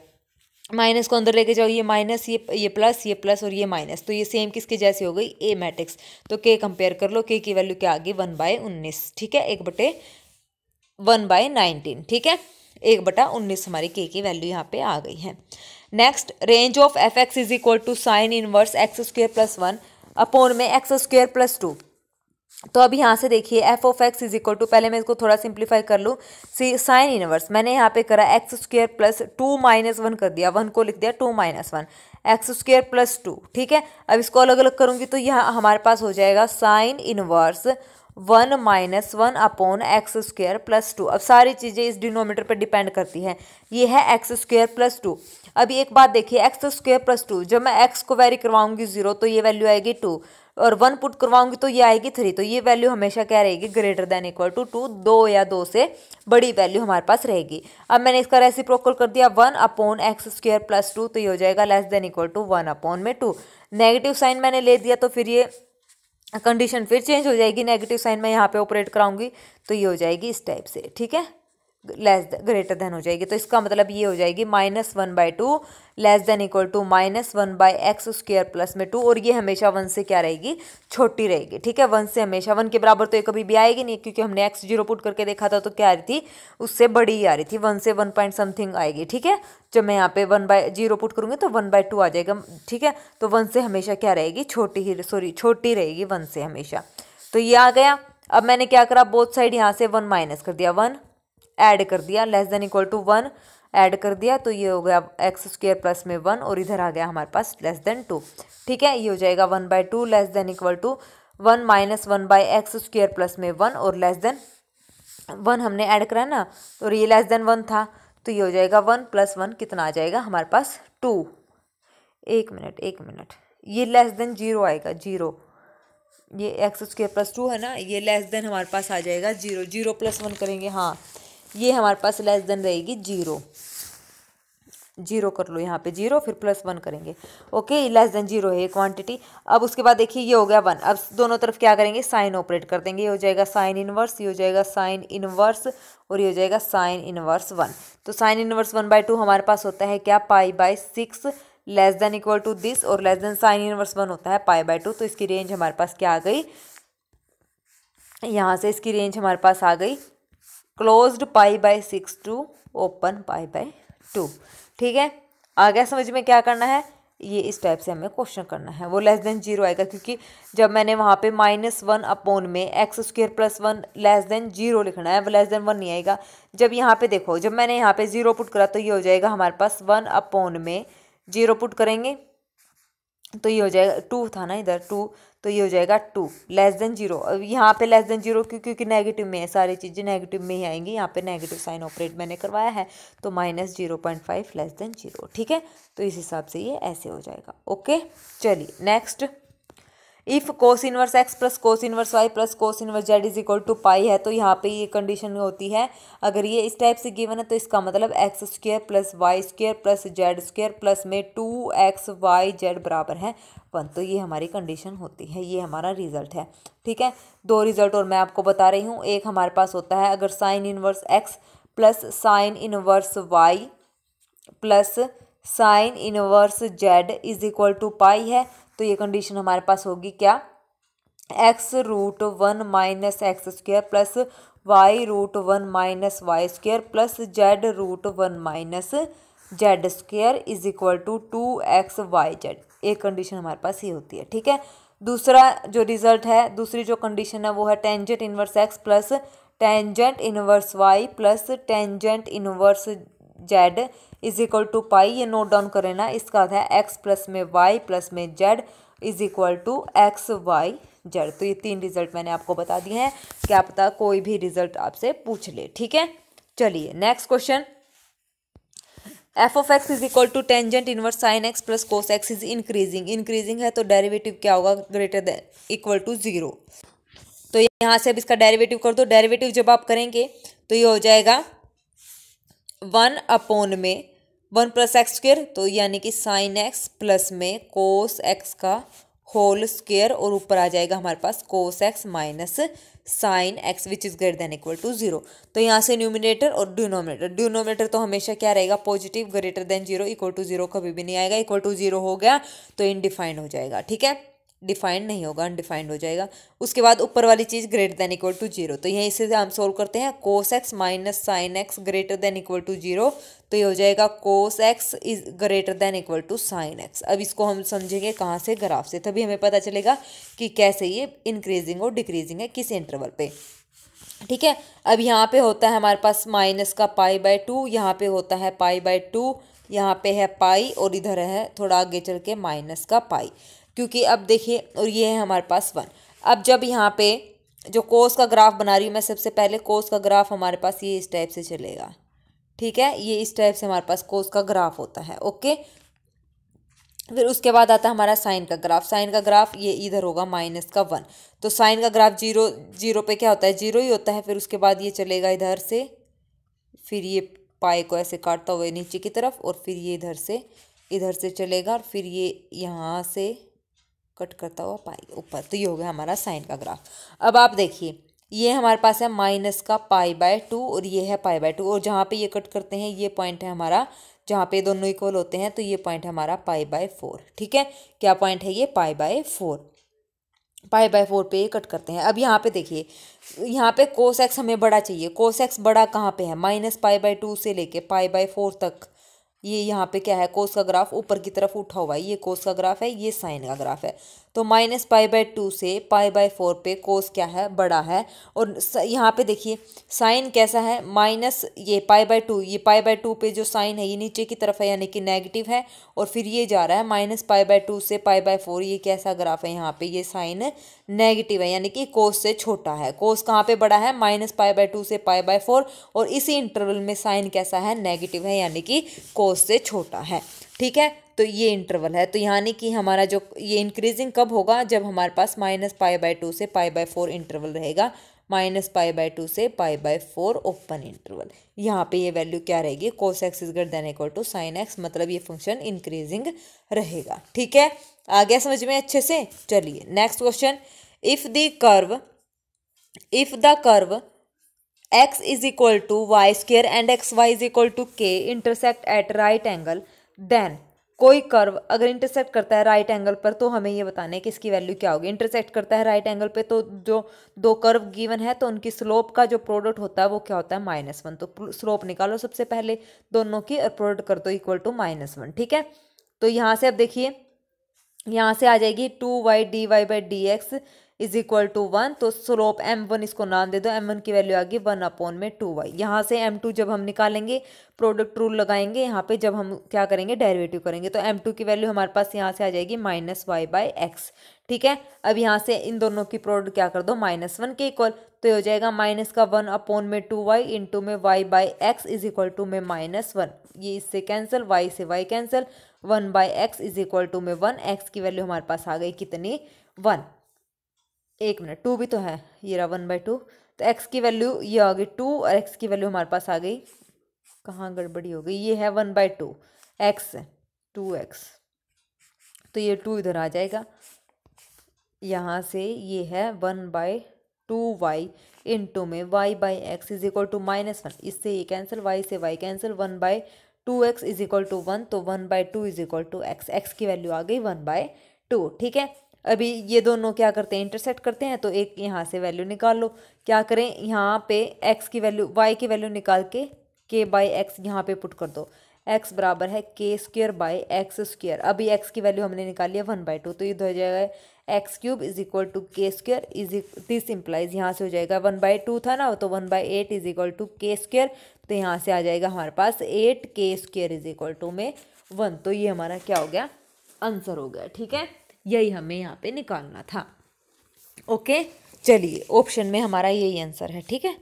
माइनस को अंदर लेके जाओ, ये माइनस, ये प्लस और ये माइनस, तो ये सेम किसके जैसी हो गई, ए मैट्रिक्स, तो के कंपेयर कर लो, के की वैल्यू क्या आ गई 1/19, ठीक है, 1/19, ठीक है, 1/19 हमारी के की वैल्यू यहाँ पे आ गई है। Next, range of f x is equal to sine inverse x² + 1 upon में x² + 2। तो अब यहाँ से देखिए f of x is equal to, पहले मैं इसको थोड़ा सिंप्लीफाई कर लूँ, साइन इनवर्स मैंने यहाँ पे करा x² + 2 - 1 कर दिया, 1 को लिख दिया 2 - 1 x² + 2, ठीक है। अब इसको अलग अलग करूँगी तो यहाँ हमारे पास हो जाएगा साइन इनवर्स 1 - 1 अपॉन x² + 2। अब सारी चीज़ें इस डिनोमीटर पर डिपेंड करती हैं, ये है x² + 2। अभी एक बात देखिए, x² + 2, जब मैं x को वेरी करवाऊंगी 0 तो ये वैल्यू आएगी 2, और 1 पुट करवाऊंगी तो ये आएगी 3, तो ये वैल्यू हमेशा क्या रहेगी, ग्रेटर देन इक्वल टू 2, 2 या 2 से बड़ी वैल्यू हमारे पास रहेगी। अब मैंने इसका रेसिप्रोकल कर दिया 1/x² + 2, तो ये हो जाएगा less than equal to 1/2। Negative sine मैंने ले दिया तो फिर ये कंडीशन फिर चेंज हो जाएगी, नेगेटिव साइन मैं यहाँ पे ऑपरेट कराऊंगी तो ये हो जाएगी इस टाइप से, ठीक है, ग्रेटर देन हो जाएगी, तो इसका मतलब ये हो जाएगी -1/2 less than equal to -1/x² + 2, और ये हमेशा 1 से क्या रहेगी, छोटी रहेगी, ठीक है, 1 से हमेशा, 1 के बराबर तो ये कभी भी आएगी नहीं, क्योंकि हमने x 0 पुट करके देखा था तो क्या आ रही थी, उससे बड़ी ही आ रही थी, 1 से 1 पॉइंट समथिंग आएगी, ठीक है। जब मैं यहाँ पे 1/0 पुट करूँगी तो 1/2 आ जाएगा, ठीक है, तो 1 से हमेशा क्या रहेगी, छोटी रहेगी 1 से हमेशा, तो ये आ गया। अब मैंने क्या करा, बोथ साइड यहाँ से 1 माइनस कर दिया, 1 ऐड कर दिया, less than equal to 1 add कर दिया, तो ये हो गया x² + में 1, और इधर आ गया हमारे पास लेस देन 2, ठीक है, ये हो जाएगा 1/2 less than equal to 1 - 1/x² + में 1, और लेस देन 1 हमने ऐड करा ना, और ये लेस देन 1 था, तो ये हो जाएगा 1 + 1 कितना आ जाएगा हमारे पास 2, एक मिनट, ये लेस देन 0 आएगा, 0, ये x² + 2 है ना, ये लेस देन हमारे पास आ जाएगा 0, 0 + 1 करेंगे, हाँ ये हमारे पास लेस देन रहेगी 0, 0 कर लो यहाँ पे 0, फिर +1 करेंगे, ओके, लेस देन 0 है ये क्वांटिटी। अब उसके बाद देखिए ये हो गया 1, अब दोनों तरफ क्या करेंगे, साइन ऑपरेट कर देंगे, ये हो जाएगा साइन इनवर्स, ये हो जाएगा साइन इनवर्स, और ये हो जाएगा साइन इनवर्स 1, तो साइन इनवर्स 1/2 हमारे पास होता है क्या, π/6 less than equal to this, और लेस देन साइन इनवर्स 1 होता है π/2, तो इसकी रेंज हमारे पास क्या आ गई, यहाँ से इसकी रेंज हमारे पास आ गई क्लोज्ड π/6 टू ओपन π/2, ठीक है। आ गया समझ में क्या करना है, ये इस टाइप से हमें क्वेश्चन करना है। वो लेस देन 0 आएगा क्योंकि जब मैंने वहाँ पे -1 अपॉन में x² + 1 लेस देन 0 लिखना है, लेस देन 1 नहीं आएगा। जब यहाँ पे देखो, जब मैंने यहाँ पे 0 पुट करा तो ये हो जाएगा हमारे पास 1 अपॉन में 0 पुट करेंगे तो ये हो जाएगा 2 था ना इधर 2, तो ये हो जाएगा 2 लेस देन 0। अब यहाँ पे लेस देन 0 क्योंकि नेगेटिव में है, सारी चीज़ें नेगेटिव में ही आएंगी। यहाँ पे नेगेटिव साइन ऑपरेट मैंने करवाया है तो -0.5 लेस देन 0। ठीक है, तो इस हिसाब से ये ऐसे हो जाएगा। ओके, चलिए next. If cos inverse x plus cos inverse y plus cos inverse z is equal to pi है, तो यहाँ पे ये कंडीशन होती है, अगर ये इस टाइप से गिवन है तो इसका मतलब x² + y² + z² प्लस में 2xyz बराबर है 1, तो ये हमारी कंडीशन होती है। ये हमारा रिजल्ट है। ठीक है, दो रिजल्ट और मैं आपको बता रही हूँ। एक हमारे पास होता है अगर sine inverse x plus sine inverse y plus sine inverse z is equal to pi है, तो ये कंडीशन हमारे पास होगी क्या, x√1 - x² plus y√1 - y² plus z√1 - z² is equal to 2xyz। एक कंडीशन हमारे पास ये होती है। ठीक है, दूसरा जो रिजल्ट है, दूसरी जो कंडीशन है वो है tangent inverse x plus tangent inverse y plus tangent inverse z is equal to pi. ये नोट डाउन कर लेना, इसका था x प्लस में y प्लस में z is equal to xyz। तो ये 3 रिजल्ट मैंने आपको बता दिए हैं, क्या पता कोई भी रिजल्ट आपसे पूछ ले। ठीक है, चलिए next question. f(x) is equal to tangent inverse sine x plus cos x is increasing. Increasing है तो डेरिवेटिव क्या होगा, ग्रेटर देन इक्वल टू 0। तो यहाँ से अब इसका डेरिवेटिव कर दो। डेरिवेटिव जब आप करेंगे तो ये हो जाएगा 1 अपॉन में 1 + x², तो यानी कि साइन x प्लस में कोस x का होल स्क्वायर, और ऊपर आ जाएगा हमारे पास cos x minus sine x which is greater than equal to 0। तो यहाँ से न्यूमिनेटर और डिनोमिनेटर तो हमेशा क्या रहेगा, positive, greater than 0 equal to 0 कभी भी नहीं आएगा। इक्वल टू 0 हो गया तो इनडिफाइंड हो जाएगा। ठीक है, डिफाइंड नहीं होगा, अनडिफाइंड हो जाएगा। उसके बाद ऊपर वाली चीज़ ग्रेटर देन इक्वल टू 0, तो यहीं से हम सोल्व करते हैं। Cos x minus sine x greater than equal to 0, तो ये हो जाएगा cos x is greater than equal to sine x। अब इसको हम समझेंगे कहाँ से, ग्राफ से, तभी हमें पता चलेगा कि कैसे ये इंक्रीजिंग और डिक्रीजिंग है, किस इंटरवल पे। ठीक है, अब यहाँ पे होता है हमारे पास माइनस का π/2, यहाँ पे होता है π/2, यहाँ पे है पाई, और इधर है थोड़ा आगे चल के माइनस का पाई, क्योंकि अब देखिए, और ये है हमारे पास 1। अब जब यहाँ पे जो कोस का ग्राफ बना रही हूँ मैं, सबसे पहले कोस का ग्राफ हमारे पास ये इस टाइप से चलेगा। ठीक है, ये इस टाइप से हमारे पास कोस का ग्राफ होता है। ओके, फिर उसके बाद आता है हमारा साइन का ग्राफ। साइन का ग्राफ ये इधर होगा -1, तो साइन का ग्राफ 0 पे क्या होता है, 0 ही होता है। फिर उसके बाद ये चलेगा इधर से, फिर ये पाई को ऐसे काटता हुए नीचे की तरफ, और फिर ये इधर से चलेगा, और फिर ये यहाँ से कट करता हुआ पाई ऊपर। तो ये हो गया हमारा साइन का ग्राफ। अब आप देखिए, ये हमारे पास है माइनस का π/2 और ये है π/2, और जहाँ पे ये कट करते हैं ये पॉइंट है हमारा, जहाँ पे दोनों इक्वल होते हैं, तो ये पॉइंट है हमारा π/4। ठीक है, क्या पॉइंट है ये, π/4। π/4 पे ये कट करते हैं। अब यहाँ पे देखिए, यहाँ पे कोस x हमें बड़ा चाहिए। कोस x बड़ा कहाँ पे है, -π/2 से लेके π/4 तक। ये यहाँ पे क्या है, कोस का ग्राफ ऊपर की तरफ उठा हुआ है, ये कोस का ग्राफ है, ये साइन का ग्राफ है। तो -π/2 से π/4 पे कोस क्या है, बड़ा है। और यहाँ पे देखिए साइन कैसा है, माइनस ये π/2, ये π/2 पे जो साइन है ये नीचे की तरफ है, यानी कि नेगेटिव है। और फिर ये जा रहा है -π/2 से π/4, ये कैसा ग्राफ है, यहाँ पे ये साइन नेगेटिव है, यानी कि कोस से छोटा है। कोस कहाँ पे बड़ा है, -π/2 से π/4, और इसी इंटरवल में साइन कैसा है, नेगेटिव है, यानी कि कोस से छोटा है। ठीक है, तो ये इंटरवल है। तो यानी कि हमारा जो ये इंक्रीजिंग कब होगा, जब हमारे पास -π/2 से π/4 इंटरवल रहेगा। -π/2 से π/4 ओपन इंटरवल, यहाँ पे ये वैल्यू क्या रहेगी, cos x is greater than equal to sine x, मतलब ये फंक्शन इंक्रीजिंग रहेगा। ठीक है, आ गया समझ में अच्छे से। चलिए next question. If the curve x is equal to y² and xy is equal to k intersect at right angle, then कोई कर्व अगर इंटरसेक्ट करता है राइट एंगल पर, तो हमें ये बताना है कि इसकी वैल्यू क्या होगी। इंटरसेक्ट करता है राइट एंगल पे, तो जो दो कर्व गिवन है तो उनकी स्लोप का जो प्रोडक्ट होता है वो क्या होता है, -1। तो स्लोप निकालो सबसे पहले दोनों की, और प्रोडक्ट कर दो इक्वल टू -1। ठीक है, तो यहाँ से अब देखिए, यहाँ से आ जाएगी 2y dy/dx is equal to 1। तो स्लोप m1 इसको नाम दे दो, m1 की वैल्यू आ गई 1/2y। यहाँ से m2 जब हम निकालेंगे, प्रोडक्ट रूल लगाएंगे यहाँ पे, जब हम क्या करेंगे, डेरिवेटिव करेंगे, तो m2 की वैल्यू हमारे पास यहाँ से आ जाएगी -y/x। ठीक है, अब यहाँ से इन दोनों की प्रोडक्ट क्या कर दो, -1 के इक्वल, तो ये हो जाएगा माइनस का 1/2y इंटू में y/x इज इक्वल टू में -1। ये इससे कैंसिल, y से y cancel, 1/x is equal to में 1। x की वैल्यू हमारे पास आ गई कितनी, 1। एक मिनट, 2 भी तो है, ये रहा 1/2। तो x की वैल्यू ये आ गई 2 और x की वैल्यू हमारे पास आ गई, कहाँ गड़बड़ी हो गई, ये है 1/2, x 2x, तो ये 2 इधर आ जाएगा। यहाँ से ये है 1/2y इंटू में y/x इज इक्वल टू -1। इससे ये कैंसिल, y से y cancel, 1/2x is equal to 1। तो 1/2 इज इक्वल टू x की वैल्यू आ गई 1/2। ठीक है, अभी ये दोनों क्या करते हैं, इंटरसेक्ट करते हैं, तो एक यहाँ से वैल्यू निकाल लो। क्या करें, यहाँ पे x की वैल्यू, y की वैल्यू निकाल के k/x यहाँ पे पुट कर दो। x बराबर है k²/x²। अभी x की वैल्यू हमने निकाली है 1/2, तो ये हो जाएगा x³ is equal to k² is this implies, यहाँ से हो जाएगा 1/2 था ना, तो 1/8 इज इक्वल टू k²। तो यहाँ से आ जाएगा हमारे पास 8k² इज इक्वल टू में 1। तो ये हमारा क्या हो गया, आंसर हो गया। ठीक है, यही हमें यहाँ पे निकालना था। ओके, चलिए ऑप्शन में हमारा यही आंसर है। ठीक है,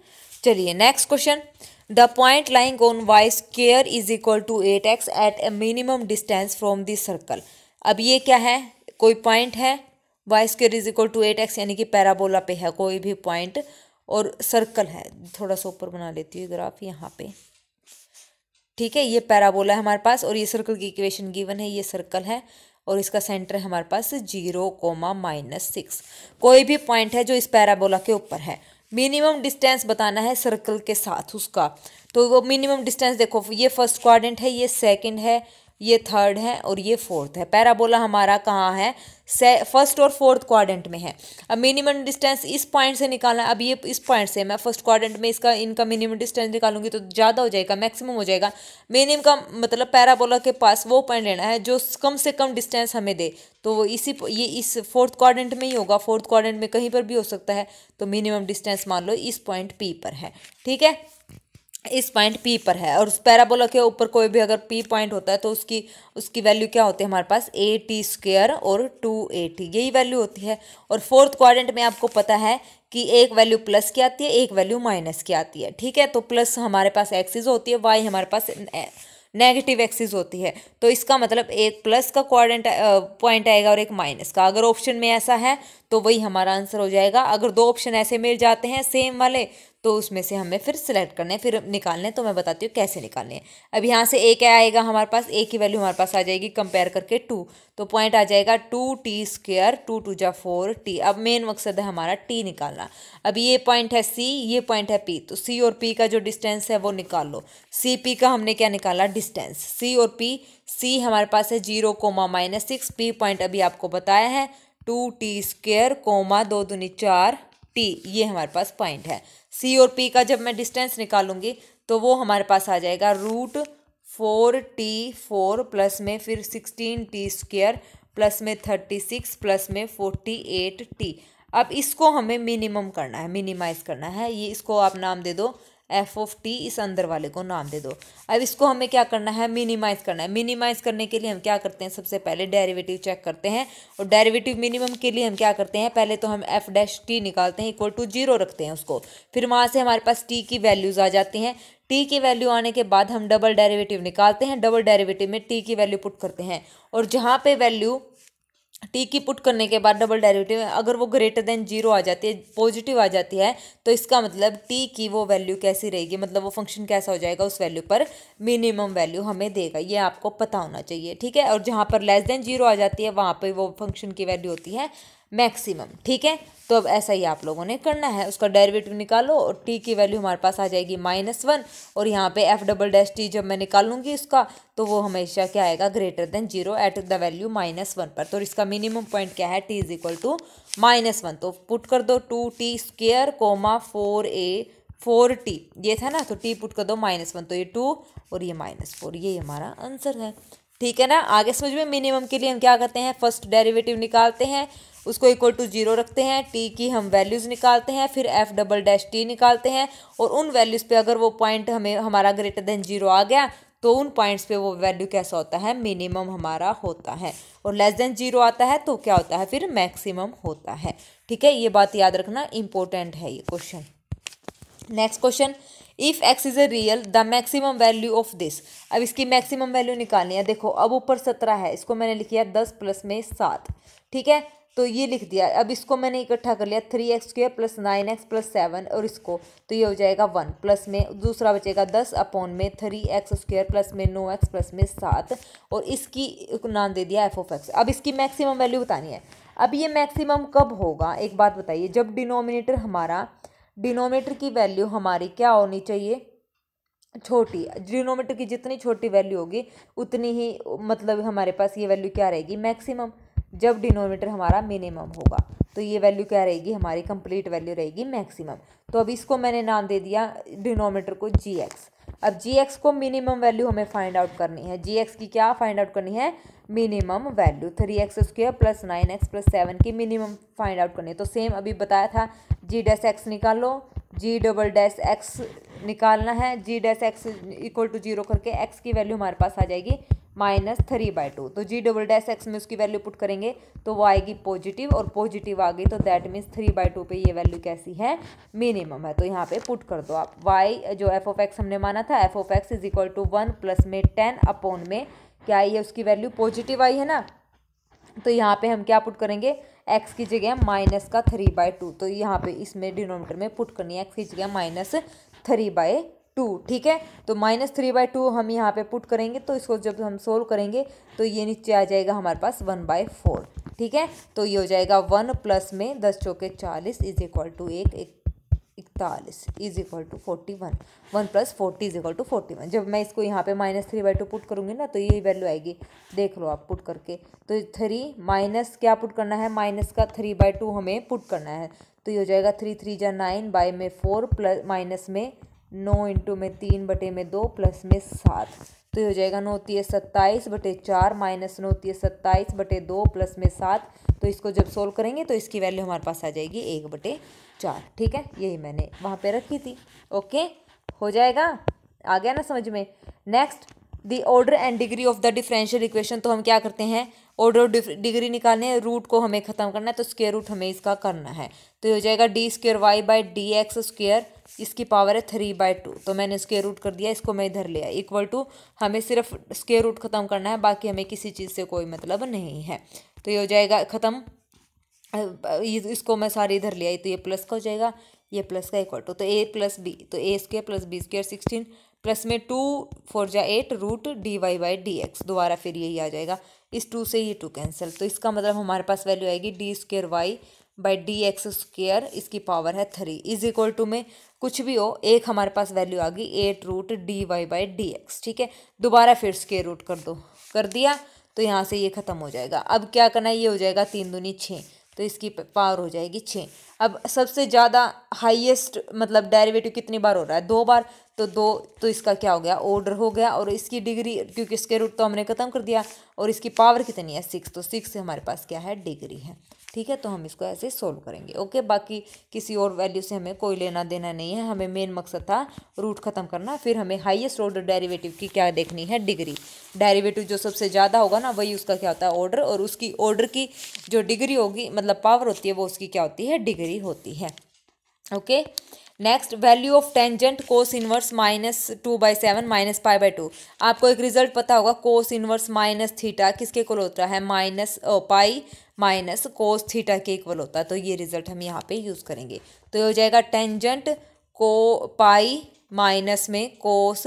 चलिए next question. The point lying on y² is equal to 8x at a minimum distance from this circle. अब ये क्या है, कोई पॉइंट है, y² is equal to 8x, यानी कि पैराबोला पे है कोई भी पॉइंट, और सर्कल है, थोड़ा सा ऊपर बना लेती हूँ ग्राफ यहाँ पे। ठीक है, ये पैराबोला है हमारे पास, और ये सर्कल की इक्वेशन गिवन है, ये सर्कल है, और इसका सेंटर है हमारे पास 0, -6। कोई भी पॉइंट है जो इस पैराबोला के ऊपर है, मिनिमम डिस्टेंस बताना है सर्कल के साथ उसका। तो वो मिनिमम डिस्टेंस देखो, ये फर्स्ट क्वाड्रेंट है, ये सेकंड है, ये थर्ड है, और ये फोर्थ है। पैराबोला हमारा कहाँ है, फर्स्ट और फोर्थ क्वाड्रेंट में है। अब मिनिमम डिस्टेंस इस पॉइंट से निकालना है। अब ये इस पॉइंट से मैं फर्स्ट क्वाड्रेंट में इनका मिनिमम डिस्टेंस निकालूंगी तो ज़्यादा हो जाएगा, मैक्सिमम हो जाएगा। मिनिमम का मतलब पैराबोला के पास वो पॉइंट लेना है जो कम से कम डिस्टेंस हमें दे, तो वो ये इस फोर्थ क्वाड्रेंट में ही होगा। फोर्थ क्वाड्रेंट में कहीं पर भी हो सकता है, तो मिनिमम डिस्टेंस मान लो इस पॉइंट P पर है। ठीक है, इस पॉइंट P पर है, और उस पैराबोला के ऊपर कोई भी अगर P पॉइंट होता है तो उसकी वैल्यू क्या होती है हमारे पास, AT² और 2AT, यही वैल्यू होती है। और फोर्थ क्वाड्रेंट में आपको पता है कि एक वैल्यू प्लस की आती है, एक वैल्यू माइनस की आती है। ठीक है, तो प्लस हमारे पास एक्सिस होती है, वाई हमारे पास नेगेटिव एक्सिस होती है। तो इसका मतलब एक प्लस का क्वाड्रेंट पॉइंट आएगा और एक माइनस का। अगर ऑप्शन में ऐसा है तो वही हमारा आंसर हो जाएगा। अगर दो ऑप्शन ऐसे मिल जाते हैं सेम वाले, तो उसमें से हमें फिर सिलेक्ट करने हैं, फिर निकालने हैं। तो मैं बताती हूँ कैसे निकालने हैं। अब यहाँ से ए क्या आएगा हमारे पास, ए की वैल्यू हमारे पास आ जाएगी कंपेयर करके 2, तो पॉइंट आ जाएगा 2t², 2 × 4t। अब मेन मकसद है हमारा टी निकालना। अब ये पॉइंट है सी, ये पॉइंट है पी, तो सी और पी का जो डिस्टेंस है वो निकाल लो। सी पी का हमने क्या निकाला, डिस्टेंस। सी और पी, सी हमारे पास है 0, -6, पी पॉइंट अभी आपको बताया है 2t², 2 दूनी 4 t, ये हमारे पास पॉइंट है। सी और पी का जब मैं डिस्टेंस निकालूंगी तो वो हमारे पास आ जाएगा √4t4 प्लस में फिर 16t² प्लस में 36 प्लस में 48t। अब इसको हमें मिनिमम करना है, मिनिमाइज करना है। ये इसको आप नाम दे दो f(t), इस अंदर वाले को नाम दे दो। अब इसको हमें क्या करना है, मिनिमाइज करना है। मिनिमाइज करने के लिए हम क्या करते हैं, सबसे पहले डेरिवेटिव चेक करते हैं। और डेरिवेटिव मिनिमम के लिए हम क्या करते हैं, पहले तो हम f' निकालते हैं, इक्वल टू 0 रखते हैं उसको। फिर वहाँ से हमारे पास t की वैल्यूज़ आ जाती हैं। t की वैल्यू आने के बाद हम डबल डेरिवेटिव निकालते हैं। डबल डेरिवेटिव में t की वैल्यू पुट करते हैं, और जहाँ पे वैल्यू टी की पुट करने के बाद डबल डेरिवेटिव अगर वो ग्रेटर देन 0 आ जाती है, पॉजिटिव आ जाती है, तो इसका मतलब टी की वो वैल्यू कैसी रहेगी, मतलब वो फंक्शन कैसा हो जाएगा, उस वैल्यू पर मिनिमम वैल्यू हमें देगा। ये आपको पता होना चाहिए। ठीक है, और जहाँ पर लेस देन 0 आ जाती है वहाँ पर वो फंक्शन की वैल्यू होती है मैक्सिमम। ठीक है, तो अब ऐसा ही आप लोगों ने करना है, उसका डेरिवेटिव निकालो और टी की वैल्यू हमारे पास आ जाएगी -1, और यहाँ पे f'' जब मैं निकालूंगी उसका, तो वो हमेशा क्या आएगा, greater than 0 at the value -1 पर। तो इसका मिनिमम पॉइंट क्या है, t इज इक्वल टू -1। तो पुट कर दो 2t², 4t, ये था ना, तो t पुट कर दो -1, तो ये 2 और ये -4, ये हमारा आंसर है। ठीक है ना। आगे समझ में, मिनिमम के लिए हम क्या करते हैं, फर्स्ट डेरिवेटिव निकालते हैं, उसको इक्वल टू 0 रखते हैं, टी की हम वैल्यूज़ निकालते हैं, फिर एफ डबल डैश टी निकालते हैं, और उन वैल्यूज़ पे अगर वो पॉइंट हमें हमारा ग्रेटर देन 0 आ गया तो उन पॉइंट्स पे वो वैल्यू कैसा होता है, मिनिमम हमारा होता है, और लेस देन 0 आता है तो क्या होता है, फिर मैक्सिमम होता है। ठीक है, ये बात याद रखना, इंपॉर्टेंट है ये question. Next question, if x is a real the maximum value of this. अब इसकी मैक्सिमम वैल्यू निकालनी है। देखो अब ऊपर 17 है, इसको मैंने लिख दिया 10 प्लस में 7, ठीक है, तो ये लिख दिया। अब इसको मैंने इकट्ठा कर लिया 3x² प्लस 9x प्लस 7, और इसको तो ये हो जाएगा 1 प्लस में दूसरा बचेगा 10 अपॉन में 3x² प्लस में 9x प्लस में 7, और इसकी नाम दे दिया f(x). अब इसकी मैक्सिमम वैल्यू बतानी है। अब ये मैक्सिमम कब होगा, एक बात बताइए, जब डिनोमिनेटर की वैल्यू हमारी क्या होनी चाहिए, छोटी। डिनोमिनेटर की जितनी छोटी वैल्यू होगी उतनी ही मतलब हमारे पास ये वैल्यू क्या रहेगी, मैक्सिमम। जब डिनोमिनेटर हमारा मिनिमम होगा तो ये वैल्यू क्या रहेगी, हमारी कंप्लीट वैल्यू रहेगी मैक्सिमम। तो अब इसको मैंने नाम दे दिया डिनोमिनेटर को gx। अब gx को मिनिमम वैल्यू हमें फाइंड आउट करनी है। gx की क्या फाइंड आउट करनी है, minimum value. 3x² plus 9x plus 7 की मिनिमम फाइंड आउट करनी है। तो सेम अभी बताया था, g डैश x निकाल लो, g डबल डैश x निकालना है, g dash x equal to 0 करके x की वैल्यू हमारे पास आ जाएगी -3/2। तो g डबल डैश x में उसकी वैल्यू पुट करेंगे तो वो आएगी पॉजिटिव, और पॉजिटिव आ गई तो दैट मीन्स 3/2 पे ये वैल्यू कैसी है, मिनिमम है। तो यहाँ पे पुट कर दो आप। y जो f(x) हमने माना था, f(x) is equal to 1 plus में 10 अपॉन में क्या आई है, उसकी वैल्यू पॉजिटिव आई है ना, तो यहाँ पे हम क्या पुट करेंगे, x की जगह -3/2। तो यहाँ पे इसमें डिनोमिनेटर में पुट करनी है x की जगह -3/2। ठीक है, तो -3/2 हम यहाँ पे पुट करेंगे, तो इसको जब हम सोल्व करेंगे तो ये नीचे आ जाएगा हमारे पास 1/4। ठीक है, तो ये हो जाएगा 1 प्लस में 10 चौके 40 is equal to 41 is equal to 41। 1 plus 40 is equal to 41। जब मैं इसको यहाँ पे -3/2 पुट करूँगी ना तो ये वैल्यू आएगी, देख लो आप पुट करके। तो 3 माइनस क्या पुट करना है, माइनस का 3/2 हमें पुट करना है। तो ये हो जाएगा 3 3 जा 9 बाई में 4 प्लस माइनस में 9 इंटू में 3 बटे में 2 प्लस में 7। तो ये हो जाएगा 9 3 27 बटे 4 माइनस 9 3 27 बटे 2 प्लस में 7। तो इसको जब सोल्व करेंगे तो इसकी वैल्यू हमारे पास आ जाएगी 1/4। ठीक है, यही मैंने वहाँ पे रखी थी। ओके, हो जाएगा, आ गया ना समझ में। Next, the order and degree of the differential equation. तो हम क्या करते हैं, ऑर्डर और डिग्री निकालने हैं, रूट को हमें ख़त्म करना है, तो स्क्वायर रूट हमें इसका करना है। तो ये हो जाएगा d² y / dx², इसकी पावर है 3/2। तो मैंने स्क्वायर रूट कर दिया, इसको मैं इधर ले आया, इक्वल टू हमें सिर्फ स्क्वायर रूट ख़त्म करना है, बाकी हमें किसी चीज़ से कोई मतलब नहीं है। तो ये हो जाएगा ख़त्म, इसको मैं सारी इधर ले आई, तो ये प्लस का हो जाएगा, ये प्लस का इक्वल टू, तो a प्लस b, तो a² प्लस b² 16 प्लस में 2 4 जा 8 रूट dy/dx। दोबारा फिर यही आ जाएगा, इस 2 से ये 2 कैंसिल। तो इसका मतलब हमारे पास वैल्यू आएगी d²y/dx², इसकी पावर है 3 इज इक्वल टू में कुछ भी हो, एक हमारे पास वैल्यू आ गई 8 रूट dy/dx। ठीक है, दोबारा फिर स्क्वायर रूट कर दो, कर दिया, तो यहाँ से ये ख़त्म हो जाएगा। अब क्या करना है, ये हो जाएगा 3 दूनी 6, तो इसकी पावर हो जाएगी 6। अब सबसे ज़्यादा हाईएस्ट मतलब डेरिवेटिव कितनी बार हो रहा है, 2 बार, तो 2, तो इसका क्या हो गया, ऑर्डर हो गया। और इसकी डिग्री, क्योंकि स्क्वायर रूट तो हमने ख़त्म कर दिया, और इसकी पावर कितनी है 6, तो 6 से हमारे पास क्या है, डिग्री है। ठीक है, तो हम इसको ऐसे सोल्व करेंगे। ओके, बाकी किसी और वैल्यू से हमें कोई लेना देना नहीं है, हमें मेन मकसद था रूट ख़त्म करना। फिर हमें हाईएस्ट ऑर्डर डेरिवेटिव की क्या देखनी है, डिग्री। डेरिवेटिव जो सबसे ज़्यादा होगा ना, वही उसका क्या होता है, ऑर्डर, और उसकी ऑर्डर की जो डिग्री होगी मतलब पावर होती है, वो उसकी क्या होती है, डिग्री होती है। Okay, next, value of tangent cos inverse -2/7 -π/2। आपको एक रिजल्ट पता होगा, कोस इनवर्स माइनस थीटा किसके इक्वल होता है, पाई माइनस कोस थीटा के इक्वल होता है। तो ये रिजल्ट हम यहाँ पे यूज़ करेंगे। तो ये हो जाएगा टेंजेंट को पाई माइनस में कोस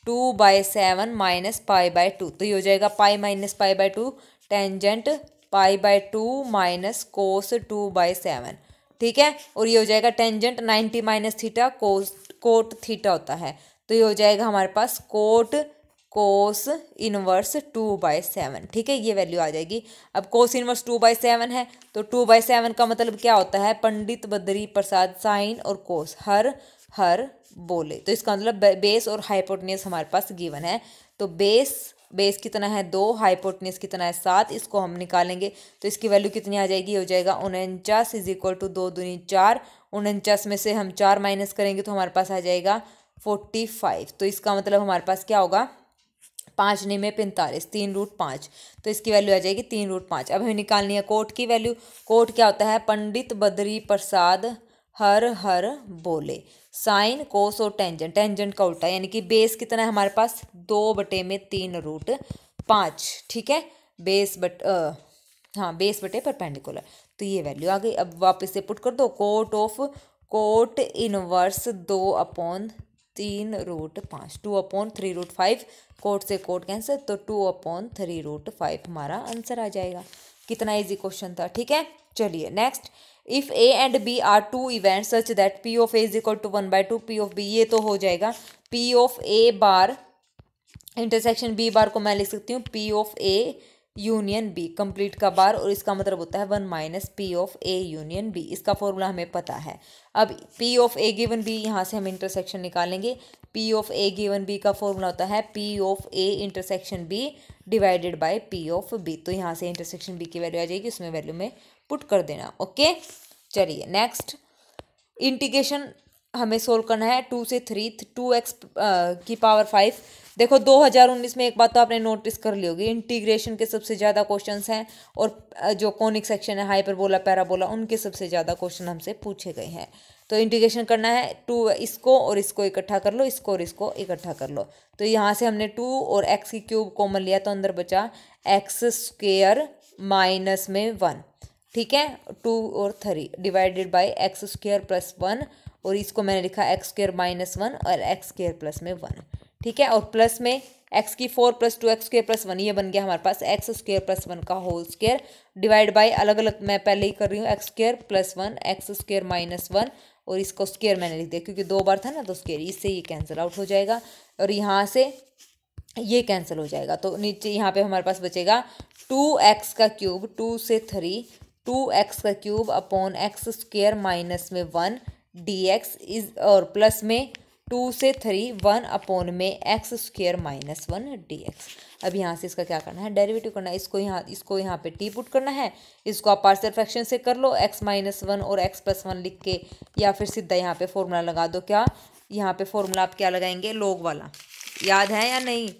2/7 -π/2। तो ये हो जाएगा pi minus π/2, tangent π/2 minus cos 2/7। ठीक है, और ये हो जाएगा tangent 90 minus theta cot theta होता है। तो ये हो जाएगा हमारे पास कोट कोस इनवर्स 2/7। ठीक है, ये वैल्यू आ जाएगी। अब कोस इनवर्स 2/7 है, तो 2/7 का मतलब क्या होता है, पंडित बद्री प्रसाद साइन और कोस हर बोले। तो इसका मतलब बेस और हाइपोटेन्यूज हमारे पास गिवन है। तो बेस बेस कितना है 2, हाइपोटेन्यूज कितना है 7, इसको हम निकालेंगे तो इसकी वैल्यू कितनी आ जाएगी, हो जाएगा 49 इज इक्वल टू 2 दूनी 4। 49 में से हम 4 माइनस करेंगे तो हमारे पास आ जाएगा 45। तो इसका मतलब हमारे पास क्या होगा, 5 नहीं में 45, 3√5। तो इसकी वैल्यू आ जाएगी 3√5। अब हमें निकालनी है कोट की वैल्यू। कोट क्या होता है, पंडित बद्री प्रसाद हर हर बोले। साइन कोस और टेंजेंट, टेंजेंट का उल्टा, यानी कि बेस कितना है हमारे पास 2/3√5। ठीक है, बेस बटे परपेंडिकुलर। तो ये वैल्यू आ गई। अब वापस से पुट कर दो, कोट इनवर्स 2/3√5, 2/3√5। कोट से कोट कैंसिल, तो 2/3√5 हमारा आंसर आ जाएगा। कितना इजी क्वेश्चन था। ठीक है, चलिए next. If A and B are two event such that P of A is equal to 1/2 P of B, ये तो हो जाएगा P of A bar intersection B bar को मैं लिख सकती हूँ P of A union B, complete का बार, और इसका मतलब होता है 1 minus P of A union B. इसका फॉर्मूला हमें पता है। अब P of A given B, यहाँ से हम इंटरसेक्शन निकालेंगे। P of A given B का फॉर्मूला होता है P of A intersection B divided by P of B. तो यहाँ से इंटरसेक्शन बी की वैल्यू आ जाएगी, उसमें वैल्यू में पुट कर देना। ओके, चलिए नेक्स्ट। इंटीग्रेशन हमें सोल्व करना है 2 से 3, 2x की पावर 5। देखो 2019 में एक बात तो आपने नोटिस कर ली होगी, इंटीग्रेशन के सबसे ज़्यादा क्वेश्चंस हैं, और जो कॉनिक सेक्शन है, हाइपरबोला, पैराबोला, उनके सबसे ज़्यादा क्वेश्चन हमसे पूछे गए हैं। तो इंटीग्रेशन करना है 2, इसको और इसको इकट्ठा कर लो, इसको और इसको इकट्ठा कर लो। तो यहाँ से हमने 2 और x की क्यूब कॉमन लिया, तो अंदर बचा x² माइनस में 1। ठीक है, 2 और 3 डिवाइडेड बाय x² प्लस 1, और इसको मैंने लिखा x² माइनस 1 और x² प्लस में 1। ठीक है, और प्लस में x की 4 प्लस 2x² प्लस 1, ये बन गया हमारे पास x² प्लस 1 का होल स्क्वायर, डिवाइड बाय अलग अलग मैं पहले ही कर रही हूँ x² प्लस 1, x² माइनस 1, और इसको स्क्वायर मैंने लिख दिया क्योंकि 2 बार था ना, तो स्क्वायर, इससे ये कैंसिल आउट हो जाएगा और यहाँ से ये कैंसिल हो जाएगा। तो नीचे यहाँ पे हमारे पास बचेगा 2x का क्यूब, 2 से 3, 2x का क्यूब अपॉन x² माइनस में 1 dx इज, और प्लस में 2 से 3 1 अपॉन में x² माइनस 1 dx। अब यहाँ से इसका क्या करना है, डेरिवेटिव करना है। इसको यहाँ पे t पुट करना है, इसको आप पार्शियल फ्रैक्शन से कर लो, x माइनस 1 और x प्लस 1 लिख के, या फिर सीधा यहाँ पे फॉर्मूला लगा दो। क्या यहाँ पे फॉर्मूला आप क्या लगाएंगे, लोग वाला, याद है या नहीं?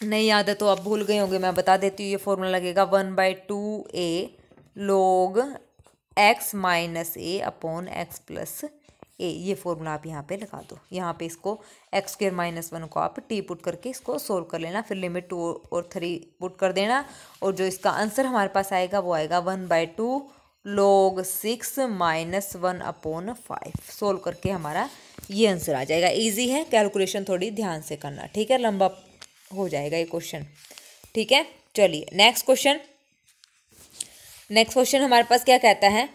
नहीं याद है तो आप भूल गए होंगे, मैं बता देती हूँ। ये फॉर्मूला लगेगा 1/2a log x माइनस ए अपॉन x प्लस ए। ये फॉर्मूला आप यहाँ पे लगा दो। यहाँ पे इसको x² माइनस 1 को आप t पुट करके इसको सोल्व कर लेना, फिर लिमिट 2 और 3 पुट कर देना, और जो इसका आंसर हमारे पास आएगा वो आएगा 1/2 log 6 माइनस 1 अपॉन 5। सोल्व करके हमारा ये आंसर आ जाएगा। ईजी है, कैलकुलेशन थोड़ी ध्यान से करना। ठीक है, लंबा हो जाएगा ये क्वेश्चन। ठीक है, चलिए नेक्स्ट क्वेश्चन। नेक्स्ट क्वेश्चन हमारे पास क्या कहता है,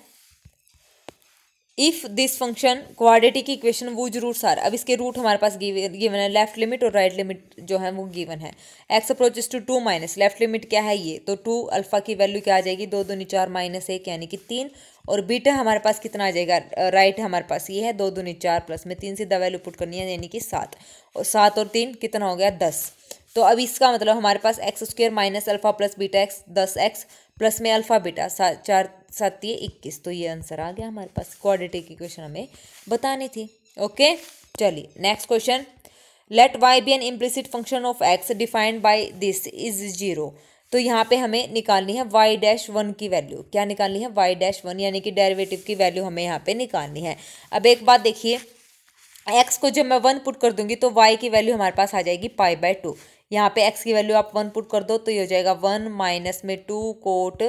if this function quadratic equation whose roots are. अब इसके रूट हमारे पास गिवन है, लेफ्ट लिमिट और राइट लिमिट जो है वो गिवन है। x approaches to 2 minus, left limit क्या है ये, तो 2 अल्फा की वैल्यू क्या आ जाएगी, 2 दूनी 4 माइनस 1 यानी कि 3, और बीटा हमारे पास कितना आ जाएगा, राइट हमारे पास ये है 2 दूनी 4 प्लस में 3, सीधा वैल्यू पुट करनी है यानी कि 7, और 7 और 3 कितना हो गया 10। तो अब इसका मतलब हमारे पास x² minus alpha plus beta x 10x plus में अल्फा बीटा 4 7 21। तो ये आंसर आ गया हमारे पास। क्वाड्रेटिक इक्वेशन हमें बतानी थी। ओके, चलिए next question. Let y be an implicit function of x defined by this is 0। तो यहाँ पे हमें निकालनी है y-1 की वैल्यू। क्या निकालनी है, y-1, यानी कि डेरिवेटिव की वैल्यू हमें यहाँ पे निकालनी है। अब एक बात देखिए, x को जब मैं 1 पुट कर दूंगी तो y की वैल्यू हमारे पास आ जाएगी π/2। यहाँ पे x की वैल्यू आप 1 पुट कर दो तो ये हो जाएगा 1 माइनस में 2 कोट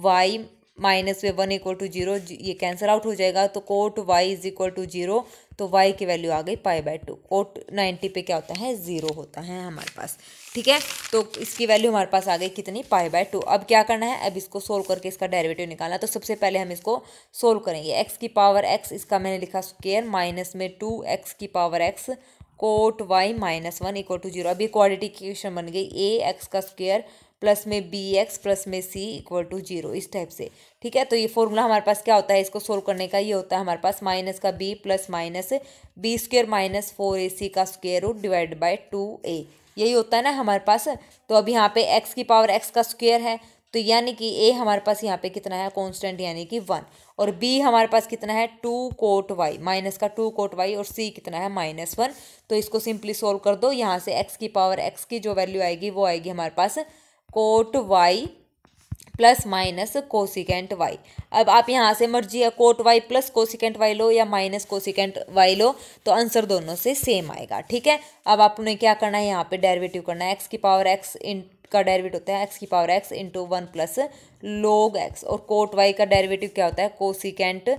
y माइनस में 1 इक्वल टू 0, ये कैंसिल आउट हो जाएगा। तो cot y is equal to 0, तो y की वैल्यू आ गई π/2। कोट 90 पे क्या होता है, 0 होता है हमारे पास। ठीक है, तो इसकी वैल्यू हमारे पास आ गई कितनी, π/2। अब क्या करना है, अब इसको सोल्व करके इसका डेरिवेटिव निकालना। तो सबसे पहले हम इसको सोल्व करेंगे। x की पावर x, इसका मैंने लिखा स्क्वायर, माइनस में 2x की power x cot y minus 1 equal to 0। अब ये क्वाड्रेटिक इक्वेशन बन गई, ax का स्क्वायर प्लस में बी एक्स प्लस में सी इक्वल टू 0, इस टाइप से। ठीक है, तो ये फॉर्मूला हमारे पास क्या होता है इसको सोल्व करने का, ये होता है हमारे पास माइनस का b plus minus b square minus 4ac का square root divide by 2a, यही होता है ना हमारे पास। तो अब यहाँ पे x की पावर x का स्क्वेयर है, तो यानी कि a हमारे पास यहाँ पे कितना है कांस्टेंट यानी कि 1, और b हमारे पास कितना है 2 कोट y, माइनस का 2 कोट y, और c कितना है -1। तो इसको सिंपली सोल्व कर दो, यहाँ से x की पावर x की जो वैल्यू आएगी वो आएगी हमारे पास cot y plus minus cosecant Y. अब आप यहाँ से मर्जी है cot Y plus cosecant Y लो या माइनस कोसिकेंट वाई लो, तो आंसर दोनों से सेम आएगा। ठीक है, अब आपने क्या करना है यहाँ पे डेरिवेटिव करना है, एक्स की पावर एक्स का डेरिवेटिव होता है एक्स की power x into 1 plus log x, और कोट वाई का डेरिवेटिव क्या होता है cosecant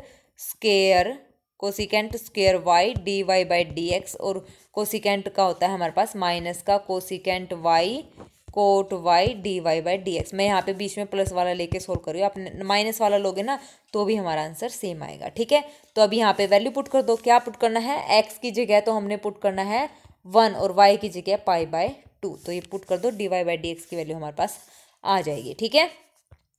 square y d y by d x, और कोसिकेंट का होता है हमारे पास माइनस का cosecant y cot y d y by d x. मैं यहाँ पे बीच में प्लस वाला लेके सोल्व कर रही हूँ, आप माइनस वाला लोगे ना तो भी हमारा आंसर सेम आएगा। ठीक है, तो अभी यहाँ पे वैल्यू पुट कर दो, क्या पुट करना है, एक्स की जगह तो हमने पुट करना है 1 और वाई की जगह पाई बाय 2, तो ये पुट कर दो, d y by d x की वैल्यू हमारे पास आ जाएगी। ठीक है,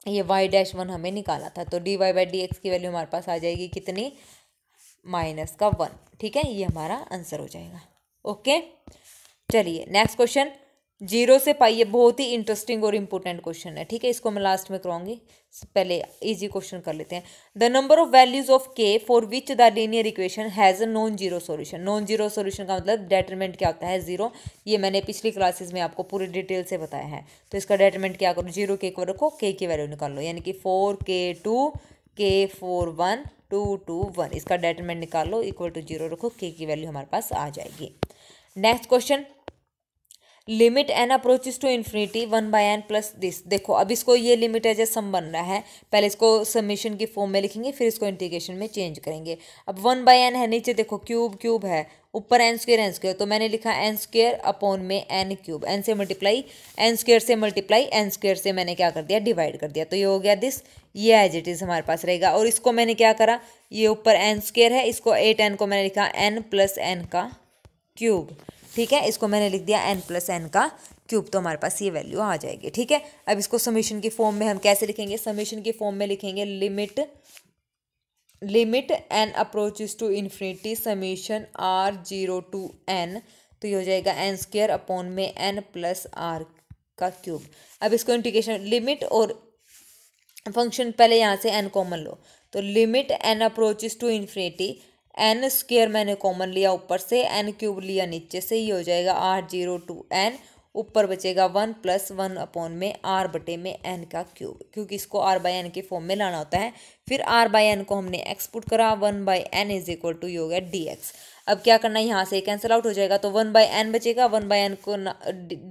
ये y-1 हमें निकाला था, तो d y by d x की वैल्यू हमारे पास आ जाएगी कितनी, माइनस का 1। ठीक है, ये हमारा आंसर हो जाएगा। ओके, चलिए नेक्स्ट क्वेश्चन, 0 से पाई, ये बहुत ही इंटरेस्टिंग और इम्पोर्टेंट क्वेश्चन है। ठीक है, इसको मैं लास्ट में कराऊंगी, पहले इजी क्वेश्चन कर लेते हैं। The number of values of K for which the linear equation has a non zero solution. Non zero solution का मतलब डेटरमिनेंट क्या होता है, 0। ये मैंने पिछली क्लासेस में आपको पूरी डिटेल से बताया है। तो इसका डेटरमिनेंट क्या करो, 0 के इक्वल रखो, के की वैल्यू निकाल लो, यानी कि 4k2 k4 1 2 2 1, इसका डेटरमिनेंट निकाल लो, इक्वल टू 0 रखो, के की वैल्यू हमारे पास आ जाएगी। Next question, limit n approaches to infinity 1/n plus this. देखो अब इसको, ये लिमिट एज ए सम बन रहा है, पहले इसको समीशन की फॉर्म में लिखेंगे, फिर इसको इंटीग्रेशन में चेंज करेंगे। अब 1/n है, नीचे देखो क्यूब है, ऊपर n स्क्वायर, तो मैंने लिखा n स्क्वायर अपॉन में n क्यूब, n से मल्टीप्लाई n स्क्वायर से मल्टीप्लाई n स्क्वायर से मैंने क्या कर दिया, डिवाइड कर दिया, तो ये हो गया दिस, ये एज इट इज़ हमारे पास रहेगा। और इसको मैंने क्या करा, ये ऊपर n स्क्वायर है, इसको 8n को मैंने लिखा n प्लस n का क्यूब। ठीक है, इसको मैंने लिख दिया n प्लस n का क्यूब, तो हमारे पास ये वैल्यू आ जाएगी। ठीक है, अब इसको समीशन की फॉर्म में हम कैसे लिखेंगे, समीशन की फॉर्म में लिखेंगे limit n approaches to infinity summation r0 to n, तो ये हो जाएगा n स्क्वायर अपॉन में n प्लस r का क्यूब। अब इसको इंटीग्रेशन लिमिट और फंक्शन, पहले यहाँ से n कॉमन लो, तो limit n approaches to infinity, n square मैंने कॉमन लिया ऊपर से, n क्यूब लिया नीचे से, ये हो जाएगा r0 टू n, ऊपर बचेगा 1 प्लस 1 अपॉन में r बटे में n का क्यूब, क्योंकि इसको r बाई n के फॉर्म में लाना होता है। फिर r बाई n को हमने x पुट करा, 1/n इज इक्वल टू ये हो गया dx। अब क्या करना है, यहाँ से कैंसिल आउट हो जाएगा, तो 1/n बचेगा, 1/n को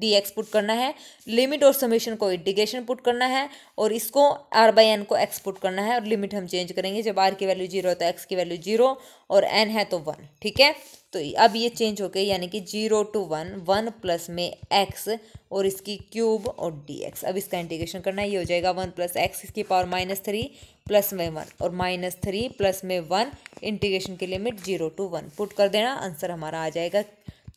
dx पुट करना है, लिमिट और समीशन को इंटीग्रेशन पुट करना है, और इसको r/n को x पुट करना है, और लिमिट हम चेंज करेंगे, जब r की वैल्यू 0 है तो x की वैल्यू 0 और n है तो 1। ठीक है, तो अब ये चेंज हो गई, यानी कि 0 to 1 1 प्लस में x और इसकी क्यूब और dx। अब इसका इंटीग्रेशन करना है, ये हो जाएगा 1 प्लस एक्स इसकी पावर -3 प्लस में 1 और -3 प्लस में 1, इंटीग्रेशन की लिमिट 0 to 1 पुट कर देना, आंसर हमारा आ जाएगा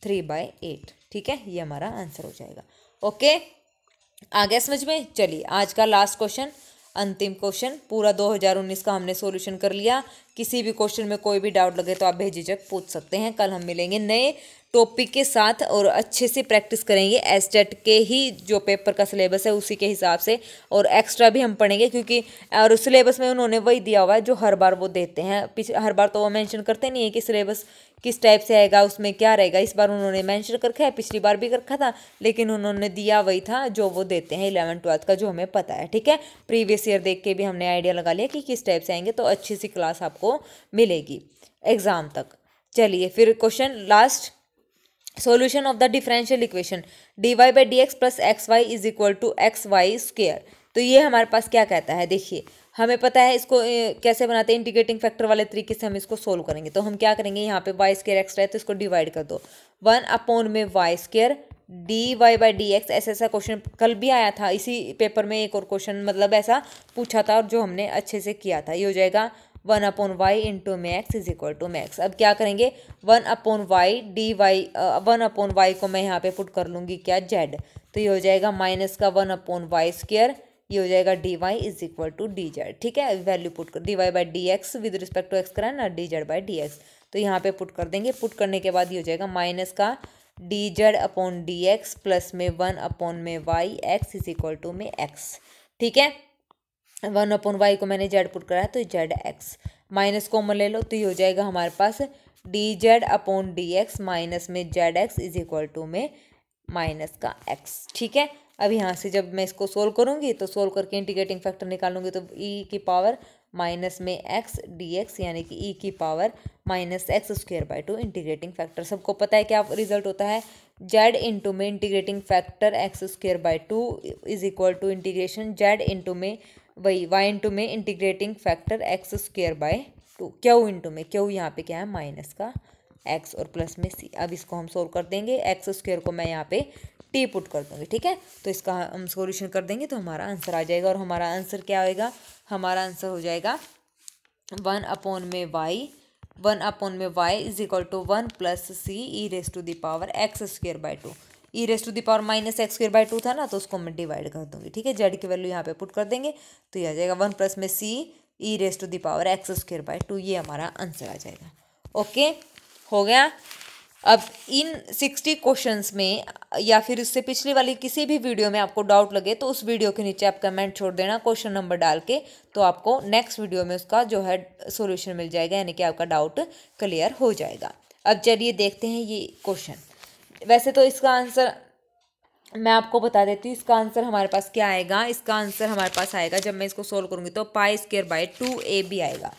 3/8। ठीक है, ये हमारा आंसर हो जाएगा। ओके, आ गया समझ में। चलिए आज का लास्ट क्वेश्चन, अंतिम क्वेश्चन, पूरा 2019 का हमने सॉल्यूशन कर लिया। किसी भी क्वेश्चन में कोई भी डाउट लगे तो आप बेझिझक पूछ सकते हैं। कल हम मिलेंगे नए टॉपिक के साथ और अच्छे से प्रैक्टिस करेंगे एस्टेट के ही जो पेपर का सिलेबस है उसी के हिसाब से, और एक्स्ट्रा भी हम पढ़ेंगे, क्योंकि और सिलेबस में उन्होंने वही दिया हुआ है जो हर बार वो देते हैं। हर बार तो वो मेंशन करते नहीं है कि सिलेबस किस टाइप से आएगा, उसमें क्या रहेगा। इस बार उन्होंने मेंशन कर रखा है, पिछली बार भी कर रखा था, लेकिन उन्होंने दिया वही था जो वो देते हैं 11th-12th का, जो हमें पता है। ठीक है, प्रीवियस ईयर देख के भी हमने आइडिया लगा लिया कि किस टाइप से आएंगे, तो अच्छी सी क्लास आपको मिलेगी एग्जाम तक। चलिए फिर question last, solution of the differential equation dy by d x plus x y is equal to x y square. तो ये हमारे पास क्या कहता है, देखिए हमें पता है इसको कैसे बनाते हैं, इंटीग्रेटिंग फैक्टर वाले तरीके से हम इसको सोल्व करेंगे। तो हम क्या करेंगे, यहाँ पे वाई स्क्वेयर एक्स्ट्रा है तो इसको डिवाइड कर दो, 1 अपॉन में y square dy by d x. ऐसा क्वेश्चन कल भी आया था इसी पेपर में, एक और क्वेश्चन मतलब ऐसा पूछा था और जो हमने अच्छे से किया था। ये हो जाएगा 1/y इंटू में एक्स इज इक्वल टू में एक्स। अब क्या करेंगे, 1/y dy 1/y को मैं यहाँ पे पुट कर लूँगी क्या, जेड, तो ये हो जाएगा माइनस का 1/y², ये हो जाएगा dy is equal to d z. ठीक है, वैल्यू पुट कर, dy by d x with respect to x करा ना, d z by d x, तो यहाँ पे पुट कर देंगे। पुट करने के बाद ये हो जाएगा माइनस का d Z upon D x plus में 1/y x is equal to में एक्स। ठीक है, 1/y को मैंने जेड पुट करा है तो जेड एक्स, माइनस कॉमन ले लो तो ये हो जाएगा हमारे पास D Z upon D X minus में Z X is equal to में माइनस का एक्स। ठीक है, अब यहाँ से जब मैं इसको सोल्व करूँगी तो सोल्व करके इंटीग्रेटिंग फैक्टर निकालूंगी तो ई की पावर माइनस में एक्स डी एक्स यानी कि ई की power minus x square by two integrating factor. सबको पता है क्या रिजल्ट होता है, जेड इंटू में integrating factor x square by two is equal to integration z into में वही वाई इंटू में integrating factor x square by two, Q into में क्यू यहाँ पे क्या है माइनस का एक्स और प्लस में सी। अब इसको हम सोल्व कर देंगे, एक्स स्क्वेयर को मैं यहाँ पे टी पुट कर दूँगी। ठीक है, तो इसका हम सॉल्यूशन कर देंगे तो हमारा आंसर आ जाएगा, और हमारा आंसर क्या होएगा, हमारा आंसर हो जाएगा 1/y is equal to 1 plus c E raise to the power x square by two. E raise to the power minus x square by two था ना, तो उसको मैं डिवाइड कर दूंगी। ठीक है, जेड की वैल्यू यहाँ पे पुट कर देंगे तो ये आ जाएगा 1 प्लस में C E raise to the power x square by two, ये हमारा आंसर आ जाएगा। ओके, हो गया। अब इन 60 क्वेश्चंस में या फिर इससे पिछली वाली किसी भी वीडियो में आपको डाउट लगे तो उस वीडियो के नीचे आप कमेंट छोड़ देना क्वेश्चन नंबर डाल के, तो आपको नेक्स्ट वीडियो में उसका जो है सॉल्यूशन मिल जाएगा, यानी कि आपका डाउट क्लियर हो जाएगा। अब चलिए देखते हैं ये क्वेश्चन। वैसे तो इसका आंसर मैं आपको बता देती हूँ, इसका आंसर हमारे पास क्या आएगा, इसका आंसर हमारे पास आएगा जब मैं इसको सोल्व करूँगी तो पाई स्क्वेयर बाई 2ab आएगा,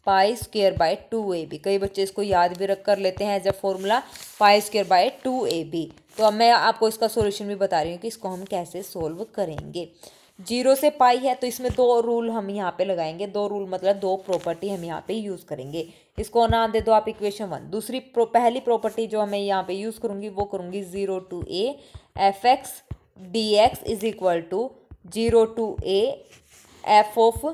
पाई स्क्वेयर बाई 2ab। कई बच्चे इसको याद भी रख कर लेते हैं as a formula pi square by 2ab। तो अब मैं आपको इसका सॉल्यूशन भी बता रही हूँ कि इसको हम कैसे सोल्व करेंगे। 0 से पाई है तो इसमें दो रूल हम यहाँ पे लगाएंगे, दो रूल मतलब दो प्रॉपर्टी हम यहाँ पे यूज़ करेंगे। इसको नाम दे दो आप इक्वेशन 1। पहली प्रॉपर्टी जो मैं यहाँ पे यूज़ करूँगी वो करूँगी 0 to a f x D x is equal to 0 to a f of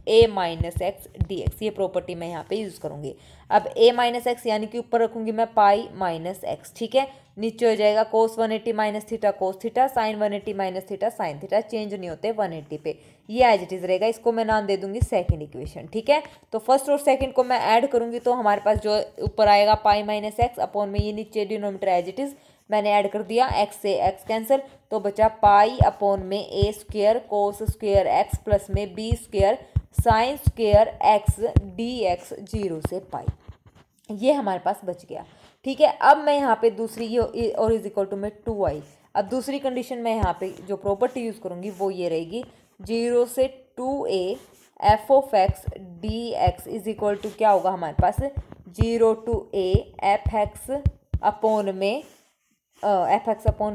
a minus x D x, ये प्रॉपर्टी मैं यहाँ पे यूज़ करूँगी। अब a माइनस एक्स यानी कि ऊपर रखूँगी मैं पाई माइनस एक्स। ठीक है, नीचे हो जाएगा cos 180 minus theta cos theta, sine 180 minus theta sine theta, change नहीं होते 180 पे, ये एज इट इज रहेगा। इसको मैं नाम दे दूंगी सेकंड इक्वेशन। ठीक है, तो फर्स्ट और सेकंड को मैं ऐड करूंगी तो हमारे पास जो ऊपर आएगा पाई माइनस एक्स अपॉन में ये नीचे डिनोमीटर एज इट इज मैंने ऐड कर दिया, एक्स से एक्स कैंसिल, तो बचा पाई अपॉन में A square cos square x plus में B square sine square x D X 0 से पाई, ये हमारे पास बच गया। ठीक है, अब मैं यहाँ पे दूसरी ये और इज इक्वल टू में 2i। अब दूसरी कंडीशन में यहाँ पे जो प्रॉपर्टी यूज़ करूँगी वो ये रहेगी 0 से 2a f of x D x is equal to क्या होगा हमारे पास 0 to a f x upon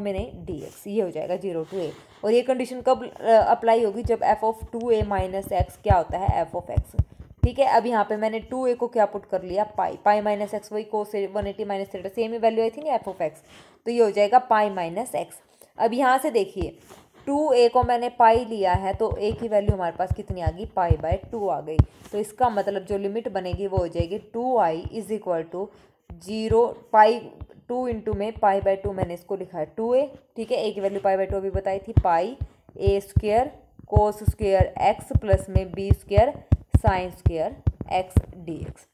में नहीं डी एक्स, ये हो जाएगा 0 to a। और ये कंडीशन कब अप्लाई होगी, जब F of 2a minus x क्या होता है एफ ऑफ एक्स। ठीक है, अब यहाँ पे मैंने 2a को क्या पुट कर लिया पाई माइनस एक्स, वही कोस 180 माइनस थीटा सेम ही वैल्यू आई थी ना एफ ऑफ एक्स, तो ये हो जाएगा पाई माइनस एक्स। अब यहाँ से देखिए 2a को मैंने पाई लिया है तो a की वैल्यू हमारे पास कितनी आ गई पाई बाय 2 आ गई, तो इसका मतलब जो लिमिट बनेगी वो हो जाएगी 2i is equal to 0 pi 2 into में पाई बाय 2 मैंने इसको लिखा है 2a। ठीक है, a की वैल्यू पाई बाय 2 अभी बताई थी, pi a square cos square x plus में B square sine square x D x,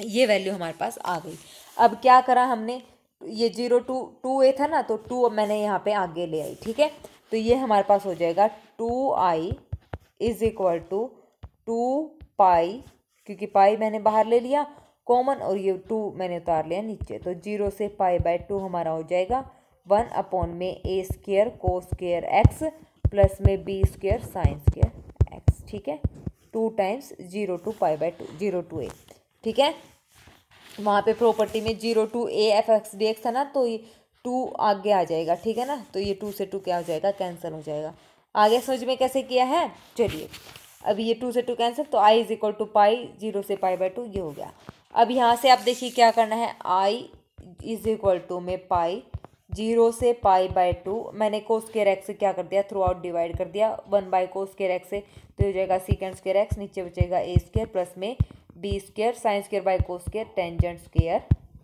ये वैल्यू हमारे पास आ गई। अब क्या करा हमने, ये 0 to 2a था ना, तो 2 अब मैंने यहाँ पे आगे ले आई। ठीक है, तो ये हमारे पास हो जाएगा 2i इज इक्वल टू 2 पाई, क्योंकि पाई मैंने बाहर ले लिया कॉमन और ये 2 मैंने उतार लिया नीचे, तो 0 से पाई बाय 2 हमारा हो जाएगा 1 अपॉन में A square cos square x plus में B square sine square X. ठीक है, 2 times 0 to pi by 2 0 to a। ठीक है, वहाँ पे प्रॉपर्टी में 0 to a f x D x था ना, तो ये 2 आगे आ जाएगा। ठीक है ना, तो ये 2 से 2 क्या हो जाएगा कैंसिल हो जाएगा। आगे समझ में कैसे किया है, चलिए अभी ये 2 से 2 कैंसिल, तो i इज इक्वल टू पाई 0 से पाई बाय 2 ये हो गया। अब यहाँ से आप देखिए क्या करना है, i इज इक्वल टू में पाई 0 से पाई बाय 2 मैंने कोस स्क्वायर एक्स से क्या कर दिया थ्रू आउट डिवाइड कर दिया 1 बाय कोस स्क्वायर एक्स से, तो हो जाएगा सीकेंड स्क्वायर एक्स, नीचे बचेगा ए स्क्वायर प्लस में b square sine square by cos square tangent square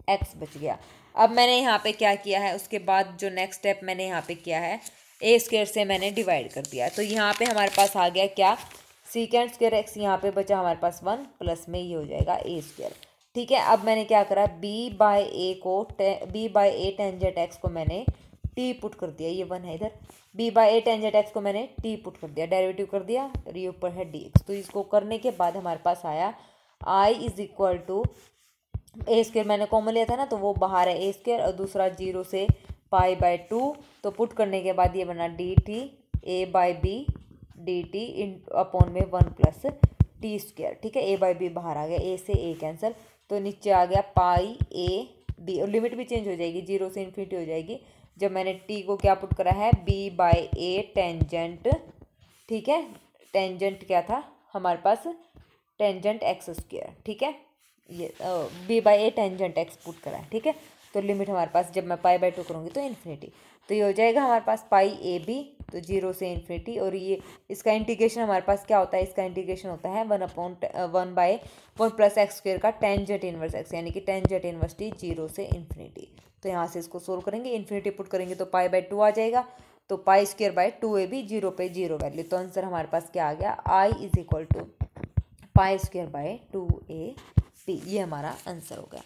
x बच गया। अब मैंने यहाँ पे क्या किया है, उसके बाद जो नेक्स्ट स्टेप मैंने यहाँ पे किया है, ए स्क्वायर से मैंने डिवाइड कर दिया। तो यहाँ पे हमारे पास आ गया क्या, सीकेंड स्क्वायर एक्स, यहाँ पे बचा हमारे पास 1 प्लस में ये हो जाएगा ए स्क्वायर। ठीक है, अब मैंने क्या करा, b by a tangent x को मैंने टी पुट कर दिया, ये 1 है इधर, b by a tangent x को मैंने टी पुट कर दिया, डेरिवेटिव कर दिया और ये ऊपर है डी एक्स। तो इसको करने के बाद हमारे पास आया I is equal to A square, मैंने कॉमन लिया था ना, तो वो बाहर है ए स्क्वायर और दूसरा 0 से पाई बाई 2। तो पुट करने के बाद ये बना d t a by b d t इन अपॉन में 1 प्लस टी स्क्वायर। ठीक है, ए बाई बी बाहर आ गया, ए से ए कैंसिल, तो नीचे आ गया पाई ए बी और लिमिट भी चेंज हो जाएगी, 0 से इन्फिनिटी हो जाएगी। जब मैंने टी को क्या पुट करा है, बी बाई ए टेंजेंट, ठीक है, टेंजेंट क्या था हमारे पास, टेंजेंट एक्स स्क्वायर। ठीक है, ये b by a tangent x put करा है। ठीक है, तो लिमिट हमारे पास जब मैं पाई बाई 2 करूँगी तो इन्फिनिटी, तो ये हो जाएगा हमारे पास पाई ए बी, तो 0 से इन्फिनिटी। और ये इसका इंटीग्रेशन हमारे पास क्या होता है, इसका इंटीग्रेशन होता है 1 बाई 1 प्लस एक्स स्क्वायर का टेंजेंट इनवर्स एक्स, यानी कि टेंजेंट इनवर्स टी 0 से इन्फिनिटी। तो यहाँ से इसको सोल्व करेंगे, इन्फिनिटी पुट करेंगे तो पाई बाई 2 आ जाएगा, तो pi square by 2 A b, 0 पे 0 वैल्यू। तो आंसर हमारे पास क्या आ गया, I is equal to pi square by 2 A B, ये हमारा आंसर हो गया।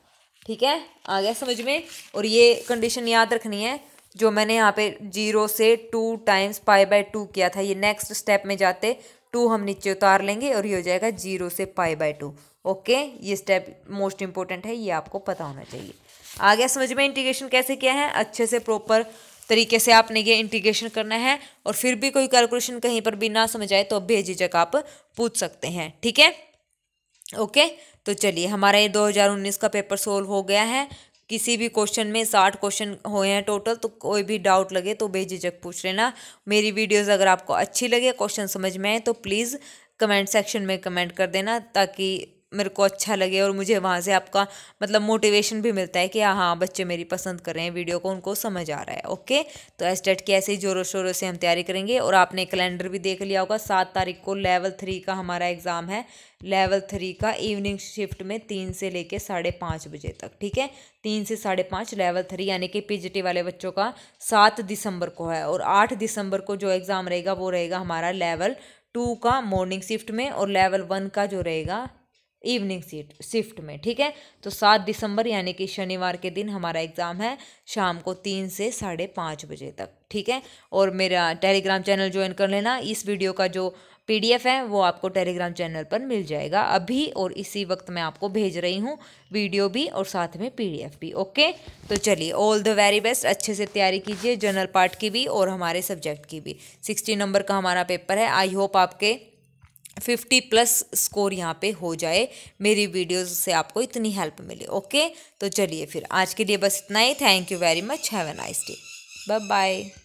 ठीक है, आ गया समझ में। और ये कंडीशन याद रखनी है, जो मैंने यहाँ पे 0 से 2 टाइम्स पाई बाई 2 किया था, ये नेक्स्ट स्टेप में जाते 2 हम नीचे उतार लेंगे और ये हो जाएगा 0 से पाई बाई 2। ओके, ये स्टेप मोस्ट इंपॉर्टेंट है, ये आपको पता होना चाहिए। आ गया समझ में इंटीग्रेशन कैसे किया है, अच्छे से प्रॉपर तरीके से आपने ये इंटीग्रेशन करना है। और फिर भी कोई कैलकुलेशन कहीं पर भी ना समझ आए तो बेझिझक आप पूछ सकते हैं। ठीक है, ओके, तो चलिए हमारा ये 2019 का पेपर सोल्व हो गया है। किसी भी क्वेश्चन में 60 क्वेश्चन हुए हैं टोटल, तो कोई भी डाउट लगे तो बेझिझक पूछ लेना। मेरी वीडियोस अगर आपको अच्छी लगे, क्वेश्चन समझ में आए, तो प्लीज़ कमेंट सेक्शन में कमेंट कर देना, ताकि मेरे को अच्छा लगे और मुझे वहाँ से आपका मतलब मोटिवेशन भी मिलता है कि हाँ बच्चे मेरी पसंद कर रहे हैं वीडियो को, उनको समझ आ रहा है। ओके, तो एस्टेट की ऐसे ही ज़ोरों शोरों से हम तैयारी करेंगे। और आपने कैलेंडर भी देख लिया होगा, 7 तारीख को लेवल 3 का हमारा एग्ज़ाम है, लेवल 3 का इवनिंग शिफ्ट में 3 से लेके 5:30 बजे तक। ठीक है, 3 से 5:30 लेवल 3 यानी कि पीजीटी वाले बच्चों का 7 दिसंबर को है। और 8 दिसंबर को जो एग्ज़ाम रहेगा वो रहेगा हमारा लेवल 2 का मॉर्निंग शिफ्ट में, और लेवल 1 का जो रहेगा इवनिंग शिफ्ट में। ठीक है, तो 7 दिसंबर यानी कि शनिवार के दिन हमारा एग्ज़ाम है, शाम को 3 से 5:30 बजे तक। ठीक है, और मेरा टेलीग्राम चैनल ज्वाइन कर लेना, इस वीडियो का जो PDF है वो आपको टेलीग्राम चैनल पर मिल जाएगा अभी, और इसी वक्त मैं आपको भेज रही हूँ वीडियो भी और साथ में PDF भी। ओके, तो चलिए ऑल द वेरी बेस्ट, अच्छे से तैयारी कीजिए, जनरल पार्ट की भी और हमारे सब्जेक्ट की भी। 60 नंबर का हमारा पेपर है, आई होप आपके 50+ स्कोर यहाँ पे हो जाए, मेरी वीडियोस से आपको इतनी हेल्प मिले। ओके, तो चलिए फिर आज के लिए बस इतना ही। Thank you very much, have a nice day, bye bye.